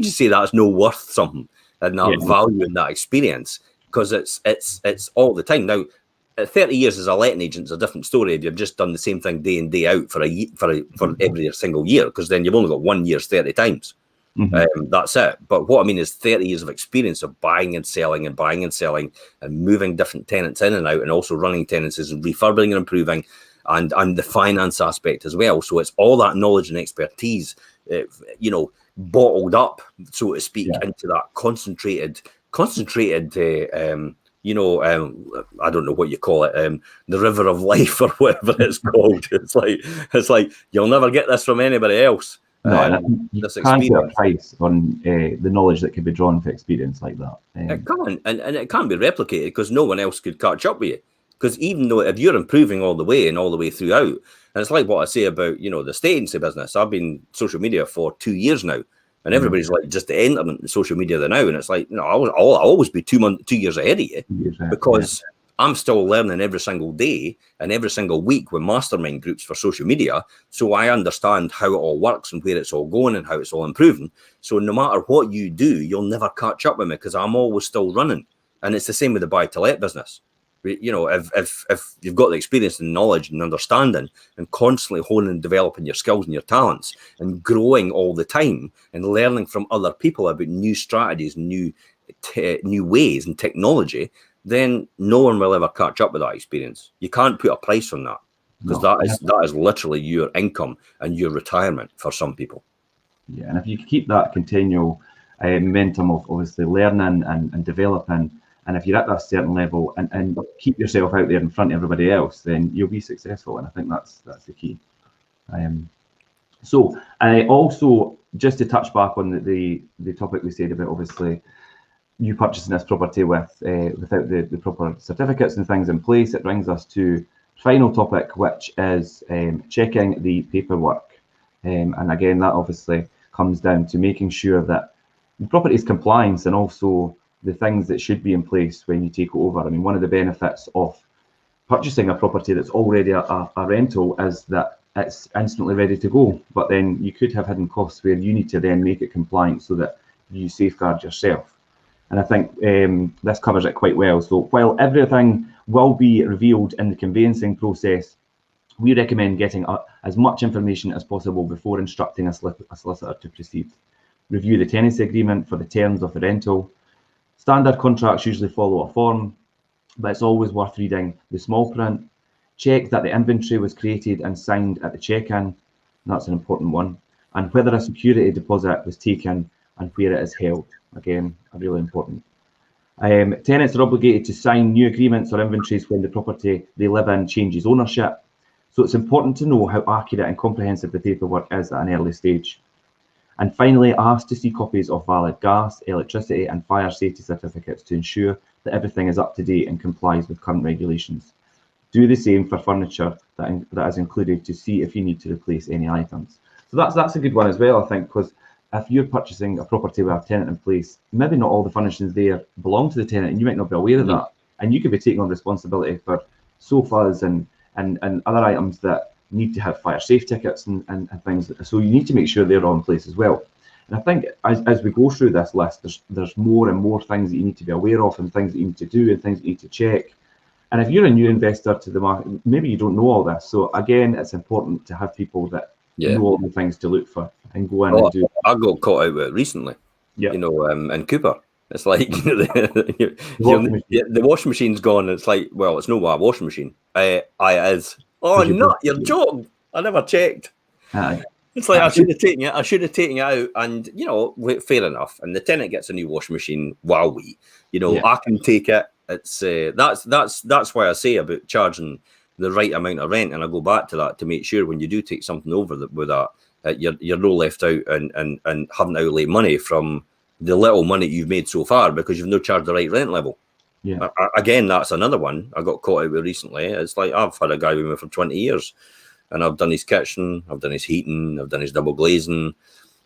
say that's no worth something and that value and that experience? Because it's all the time. Now, 30 years as a letting agent is a different story if you've just done the same thing day in, day out for every single year, because then you've only got 1 year's 30 times. That's it. But what I mean is 30 years of experience of buying and selling and moving different tenants in and out, and also running tenancies and refurbing and improving, and the finance aspect as well. So it's all that knowledge and expertise, bottled up, so to speak, into that concentrated. I don't know what you call it, the river of life or whatever it's called. It's like you'll never get this from anybody else. You can't put a price on the knowledge that can be drawn from experience like that. It can't, and it can't be replicated, because no one else could catch up with you. Because even though if you're improving all the way throughout, and it's like what I say about, the estate agency business. I've been social media for 2 years now, and everybody's like just entering social media there now, and it's like, I'll always be 2 years ahead of you, because I'm still learning every single day and every single week with mastermind groups for social media. So I understand how it all works and where it's all going and how it's all improving. So no matter what you do, you'll never catch up with me, because I'm always still running. And it's the same with the buy-to-let business. If you've got the experience and knowledge and understanding, and constantly honing and developing your skills and your talents and growing all the time and learning from other people about new strategies, new ways and technology, then no one will ever catch up with that experience. You can't put a price on that. because that is literally your income and your retirement for some people. Yeah, and if you keep that continual momentum of obviously learning and developing, and if you're at that certain level and keep yourself out there in front of everybody else, then you'll be successful. And I think that's the key. So also, just to touch back on the topic we said about obviously you purchasing this property without the proper certificates and things in place, it brings us to final topic, which is checking the paperwork. And again, that obviously comes down to making sure that the property's compliance and also the things that should be in place when you take it over. I mean, one of the benefits of purchasing a property that's already a rental is that it's instantly ready to go. But then you could have hidden costs where you need to then make it compliant so that you safeguard yourself. And I think this covers it quite well. So while everything will be revealed in the conveyancing process, we recommend getting as much information as possible before instructing a solicitor to proceed. Review the tenancy agreement for the terms of the rental. Standard contracts usually follow a form, but it's always worth reading the small print. Check that the inventory was created and signed at the check-in. That's an important one. And whether a security deposit was taken and where it is held. Again, really important. Tenants are obligated to sign new agreements or inventories when the property they live in changes ownership. So it's important to know how accurate and comprehensive the paperwork is at an early stage. And finally, ask to see copies of valid gas, electricity and fire safety certificates to ensure that everything is up to date and complies with current regulations. Do the same for furniture that is included to see if you need to replace any items. So that's a good one as well, I think, because if you're purchasing a property with a tenant in place, maybe not all the furnishings there belong to the tenant and you might not be aware of that. And you could be taking on responsibility for sofas and other items that need to have fire safe tickets and things. So you need to make sure they're all in place as well. And I think as we go through this list, there's more and more things that you need to be aware of and things that you need to do and things that you need to check. And if you're a new investor to the market, maybe you don't know all this. So again, it's important to have people that know all the things to look for and go in and do. I got caught out with it recently, you know, in Cooper. It's like the washing machine's gone. It's like, well, it's not a washing machine. It is. Oh, not your job. I never checked. It's like I should have taken it out, and you know, fair enough. And the tenant gets a new washing machine. Wow, I can take it. It's that's why I say about charging the right amount of rent, and I go back to that to make sure when you do take something over with that, you're no left out and haven't outlaid money from the little money you've made so far because you've no charged the right rent level. Yeah. Again, that's another one I got caught out with recently. It's like I've had a guy with me for 20 years, and I've done his kitchen, I've done his heating, I've done his double glazing,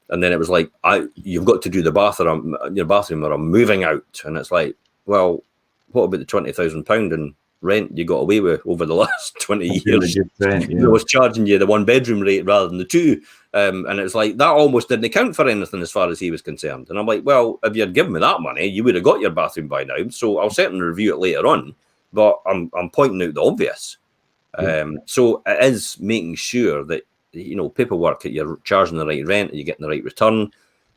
and then it was like you've got to do the bathroom or I'm moving out, and it's like, well, what about the £20,000 in rent you got away with over the last 20 years? Rent, I was charging you the 1 bedroom rate rather than the 2, and it's like that almost didn't account for anything as far as he was concerned. And I'm like, well, if you'd given me that money, you would have got your bathroom by now. So I'll certainly review it later on, but I'm pointing out the obvious. So it is making sure that paperwork that you're charging the right rent, you're getting the right return,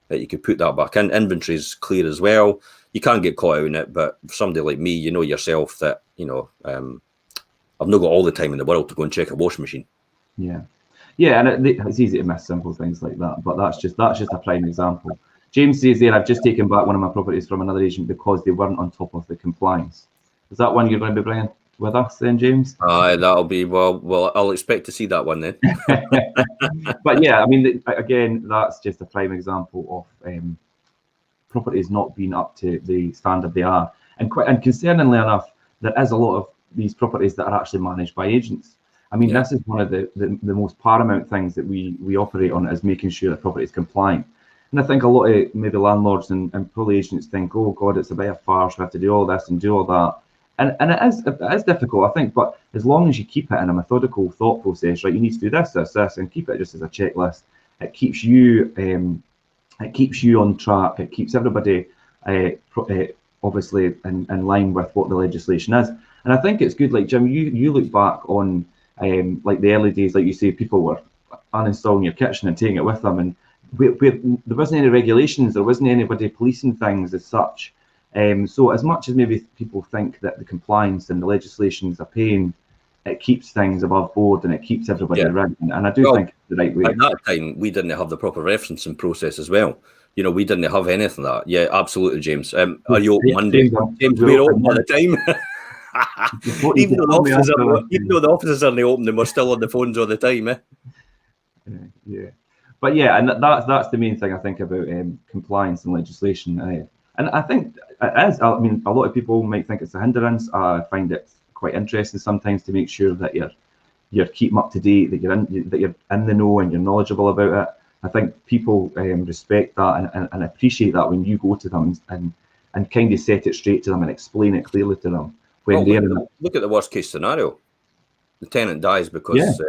that you can put that back in. Inventory's clear as well. You can't get caught out in it, but for somebody like me, you know yourself that I've not got all the time in the world to go and check a washing machine. Yeah, and it's easy to miss simple things like that, but that's just a prime example. James says there, I've just taken back one of my properties from another agent because they weren't on top of the compliance. Is that one you're going to be bringing with us then, James? That'll be, well, I'll expect to see that one then. But yeah, I mean, again, that's just a prime example of properties not being up to the standard they are. And concerningly enough, there is a lot of these properties that are actually managed by agents. I mean, this is one of the most paramount things that we operate on, is making sure that property is compliant. And I think a lot of maybe landlords and probably agents think, oh God, it's a bit of farce, we have to do all this and do all that. And it is difficult, I think, but as long as you keep it in a methodical thought process, right, you need to do this, and keep it just as a checklist, it keeps you on track, it keeps everybody obviously in line with what the legislation is. And I think it's good, like Jim, you look back on like the early days, like you say, people were uninstalling your kitchen and taking it with them, and where there wasn't any regulations, there wasn't anybody policing things as such. So as much as maybe people think that the compliance and the legislation is a pain, it keeps things above board and it keeps everybody right. And I do think it's the right way. At that time, we didn't have the proper referencing process as well. You know, we didn't have anything like that. Yeah, absolutely, James. Are you open Monday? James, we're open all the time. even though the offices aren't open, and we're still on the phones all the time, eh? Yeah, but yeah, and that's the main thing I think about compliance and legislation. And I think it is. I mean, a lot of people might think it's a hindrance. I find it quite interesting sometimes to make sure that you're keeping up to date, that you're in the know and you're knowledgeable about it. I think people respect that and appreciate that when you go to them and kind of set it straight to them and explain it clearly to them. When look at the worst case scenario. The tenant dies because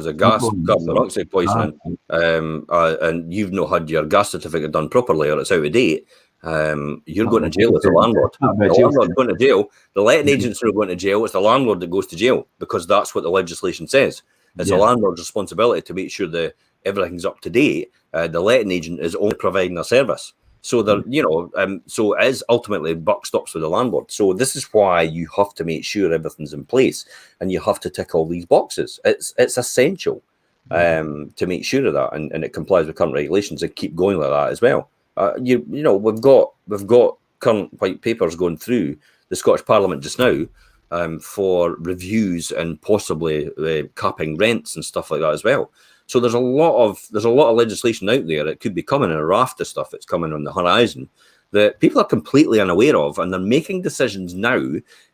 of carbon monoxide poisoning, and you've not had your gas certificate done properly, or it's out of date. You're going to jail as a landlord. The landlord's going to jail. The letting agents are going to jail. It's the landlord that goes to jail because that's what the legislation says. It's a landlord's responsibility to make sure that everything's up to date. The letting agent is only providing a service. So so it is ultimately buck stops with the landlord. So this is why you have to make sure everything's in place and you have to tick all these boxes. It's essential to make sure of that, and it complies with current regulations and keep going like that as well. We've got current white papers going through the Scottish Parliament just now for reviews and possibly capping rents and stuff like that as well. So there's a lot of legislation out there that could be coming, and a raft of stuff that's coming on the horizon that people are completely unaware of, and they're making decisions now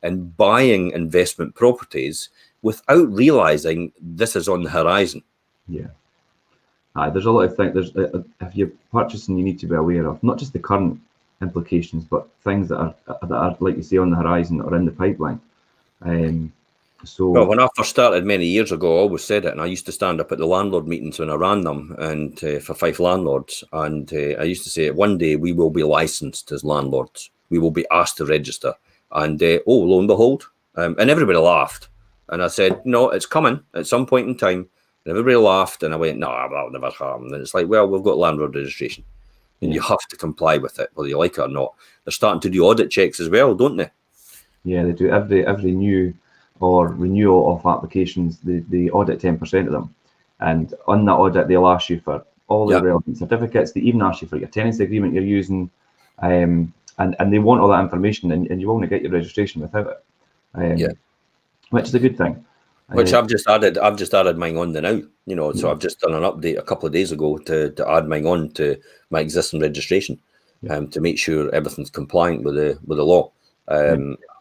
and buying investment properties without realizing this is on the horizon. Yeah. There's a lot of things. If you're purchasing, you need to be aware of not just the current implications, but things that are like you say on the horizon or in the pipeline. Well, when I first started many years ago, I always said it, and I used to stand up at the landlord meetings when I ran them, and for Fife landlords, and I used to say, one day we will be licensed as landlords. We will be asked to register, and lo and behold, and everybody laughed, and I said, no, it's coming at some point in time, and everybody laughed, and I went, no, that'll never happen. And it's like, well, we've got landlord registration, and you have to comply with it, whether you like it or not. They're starting to do audit checks as well, don't they? Yeah, they do. Every new or renewal of applications, they audit 10% of them, and on that audit they'll ask you for all the relevant certificates. They even ask you for your tenancy agreement you're using, and they want all that information, and you won't get your registration without it. Which is a good thing. Which I've just added mine on the now. So I've just done an update a couple of days ago to add mine on to my existing registration, to make sure everything's compliant with the law.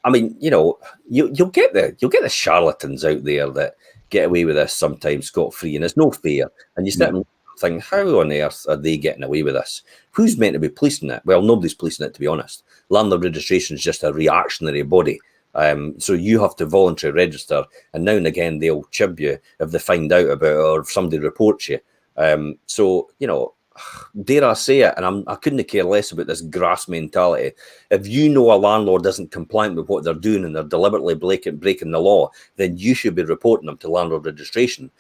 I mean, you'll get the charlatans out there that get away with this sometimes scot-free, and it's no fair. And you sit and think, how on earth are they getting away with this? Who's meant to be policing it? Well, nobody's policing it, to be honest. Landlord registration is just a reactionary body. So you have to voluntarily register, and now and again they'll chib you if they find out about it or if somebody reports you. Dare I say it, and I couldn't care less about this grass mentality. If you know a landlord isn't compliant with what they're doing and they're deliberately breaking the law, then you should be reporting them to landlord registration,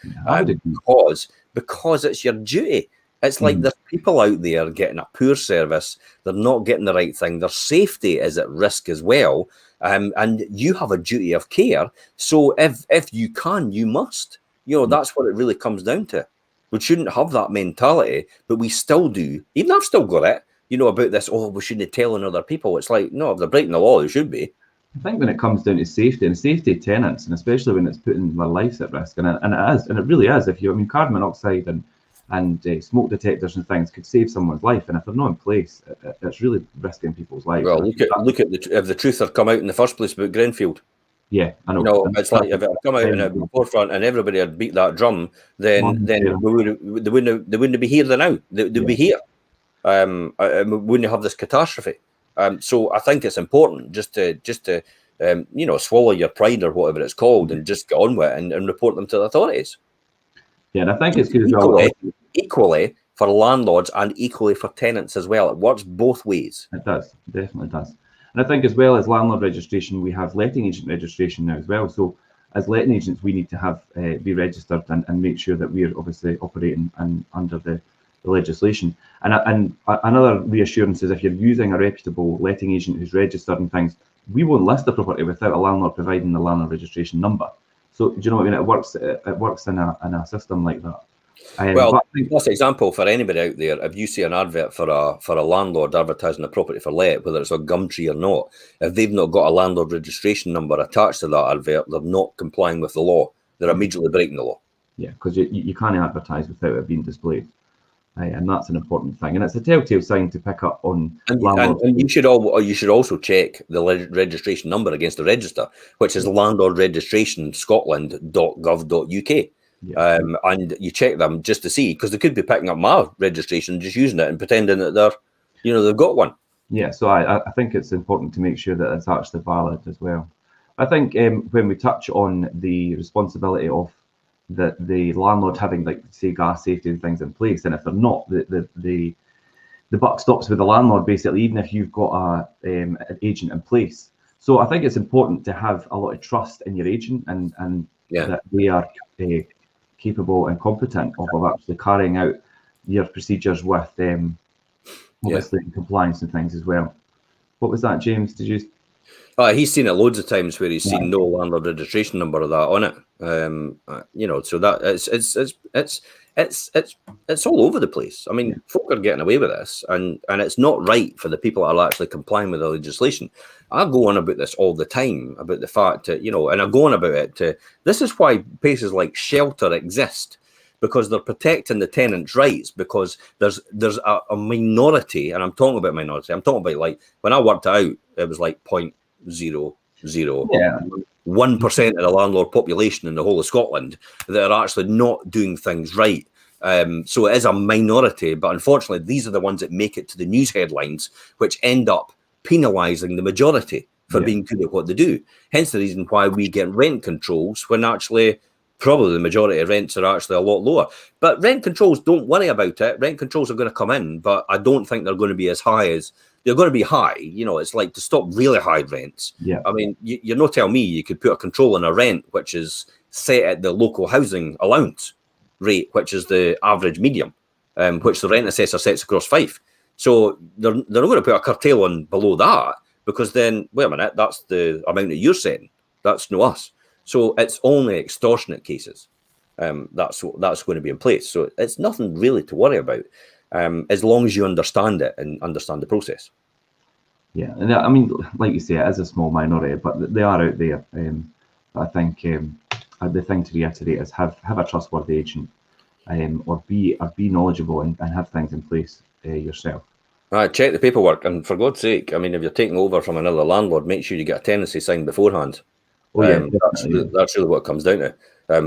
because it's your duty. It's like there's people out there getting a poor service, they're not getting the right thing, their safety is at risk as well, and you have a duty of care. So if you can, you must. That's what it really comes down to. We shouldn't have that mentality, but we still do. Even I've still got it, about this, we shouldn't tell on other people. It's like, no, if they're breaking the law, they should be. I think when it comes down to safety and safety of tenants, and especially when it's putting their lives at risk, and it is, and it really is. Carbon monoxide and smoke detectors and things could save someone's life, and if they're not in place, it's really risking people's lives. Well, look at if the truth had come out in the first place about Grenfield. Yeah, I know. It's like if it had come out in the forefront and everybody had beat that drum, then they wouldn't be here now. They'd be here. We wouldn't have this catastrophe. So I think it's important just to swallow your pride or whatever it's called and just get on with it and report them to the authorities. Yeah, and I think it's good as well. Equally for landlords and equally for tenants as well. It works both ways. It does, definitely does. And I think as well as landlord registration, we have letting agent registration now as well. So as letting agents, we need to have be registered and make sure that we're obviously operating under the legislation. And another reassurance is if you're using a reputable letting agent who's registered and things, we won't list the property without a landlord providing the landlord registration number. So do you know what I mean? It works in a system like that. Well, that's an example for anybody out there. If you see an advert for a landlord advertising a property for let, whether it's a Gumtree or not, if they've not got a landlord registration number attached to that advert, they're not complying with the law. They're immediately breaking the law. Yeah, because you can't advertise without it being displayed. And that's an important thing, and it's a telltale sign to pick up on. And you should also check the registration number against the register, which is Landlord Registration Scotland.gov.uk. Yeah. And you check them just to see, because they could be picking up my registration and just using it and pretending that they've got one. Yeah, so I think it's important to make sure that it's actually valid as well. I think when we touch on the responsibility of the landlord having, like, say, gas safety and things in place, and if they're not, the buck stops with the landlord, basically, even if you've got an agent in place. So I think it's important to have a lot of trust in your agent, and that they are capable and competent of actually carrying out your procedures with obviously compliance and things as well. What was that, James? Did you? He's seen it loads of times where he's seen no landlord registration number of that on it. So that it's all over the place. I mean, folk are getting away with this, and it's not right for the people that are actually complying with the legislation. I go on about this all the time, about the fact that, and I go on about it. This is why places like Shelter exist, because they're protecting the tenants' rights, because there's a minority, and I'm talking about minority. I'm talking about, like, when I worked out, it was like 0.001% of the landlord population in the whole of Scotland that are actually not doing things right. So it is a minority, but unfortunately, these are the ones that make it to the news headlines, which end up penalising the majority for being good at what they do. Hence the reason why we get rent controls when actually probably the majority of rents are actually a lot lower. But rent controls, don't worry about it. Rent controls are going to come in, but I don't think they're going to be as high as they're going to be high. It's like, to stop really high rents. Yeah. I mean, you're not telling me you could put a control on a rent which is set at the local housing allowance rate, which is the average medium, which the rent assessor sets across Fife. So they're not going to put a curtail on below that, because then, wait a minute, that's the amount that you're setting. That's no us. So it's only extortionate cases. That's going to be in place. So it's nothing really to worry about, as long as you understand it and understand the process. Yeah, and I mean, like you say, it is a small minority, but they are out there. I think the thing to reiterate is have a trustworthy agent, or be knowledgeable and have things in place yourself. Right, check the paperwork, and for God's sake, I mean, if you're taking over from another landlord, make sure you get a tenancy signed beforehand. Oh, yeah, that's really what it comes down to.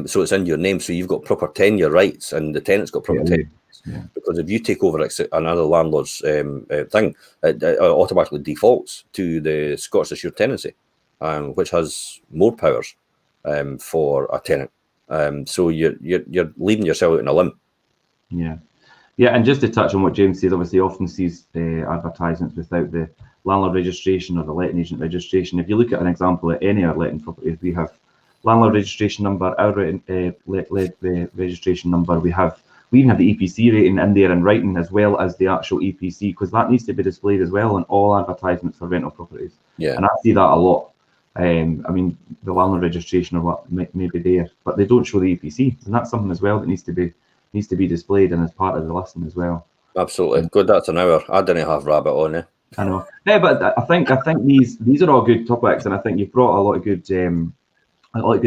So it's in your name, so you've got proper tenure rights, and the tenant's got proper tenure rights. Yeah. Because if you take over another landlord's thing, it automatically defaults to the Scottish Assured Tenancy, which has more powers for a tenant. So you're leaving yourself out in a limb. Yeah, and just to touch on what James says, obviously often sees advertisements without the landlord registration or the letting agent registration. If you look at an example at any of our letting properties, we have landlord registration number, our registration number. We even have the EPC rating in there in writing, as well as the actual EPC, because that needs to be displayed as well on all advertisements for rental properties. Yeah, and I see that a lot. I mean, the landlord registration or what may be there, but they don't show the EPC, and that's something as well that needs to be displayed and as part of the listing as well. Absolutely. Good, that's an hour. I didn't have rabbit on it. I know. Yeah, but I think these are all good topics, and I think you've brought a lot of good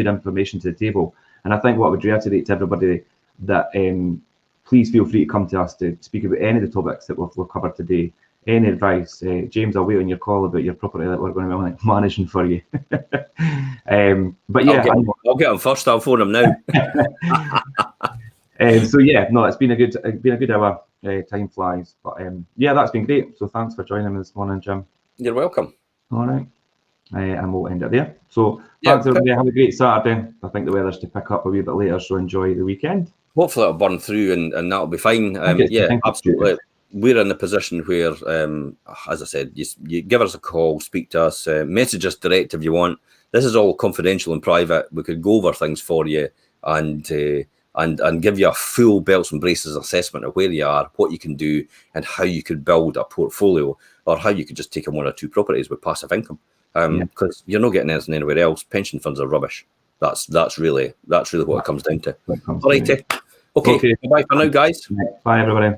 information to the table. And I think what I would reiterate to everybody that please feel free to come to us to speak about any of the topics that we've covered today. Any advice, James, I'll wait on your call about your property that we're going to be managing for you. But yeah, I'll get him first. I'll phone him now. So yeah, no, it's been a good hour. Time flies, but yeah, that's been great. So thanks for joining me this morning, Jim. You're welcome. All right, and we'll end it there. So thanks everybody. Have a great Saturday. I think the weather's to pick up a wee bit later, so enjoy the weekend. Hopefully it'll burn through and that'll be fine. Yeah, absolutely. We're in a position where, as I said, you give us a call, speak to us, message us direct if you want. This is all confidential and private. We could go over things for you and give you a full belts and braces assessment of where you are, what you can do, and how you could build a portfolio, or how you could just take on 1 or 2 properties with passive income. Because you're not getting anything anywhere else. Pension funds are rubbish. That's really what it comes down to. That comes All righty. to. Okay. Bye for now, guys. Bye, everybody.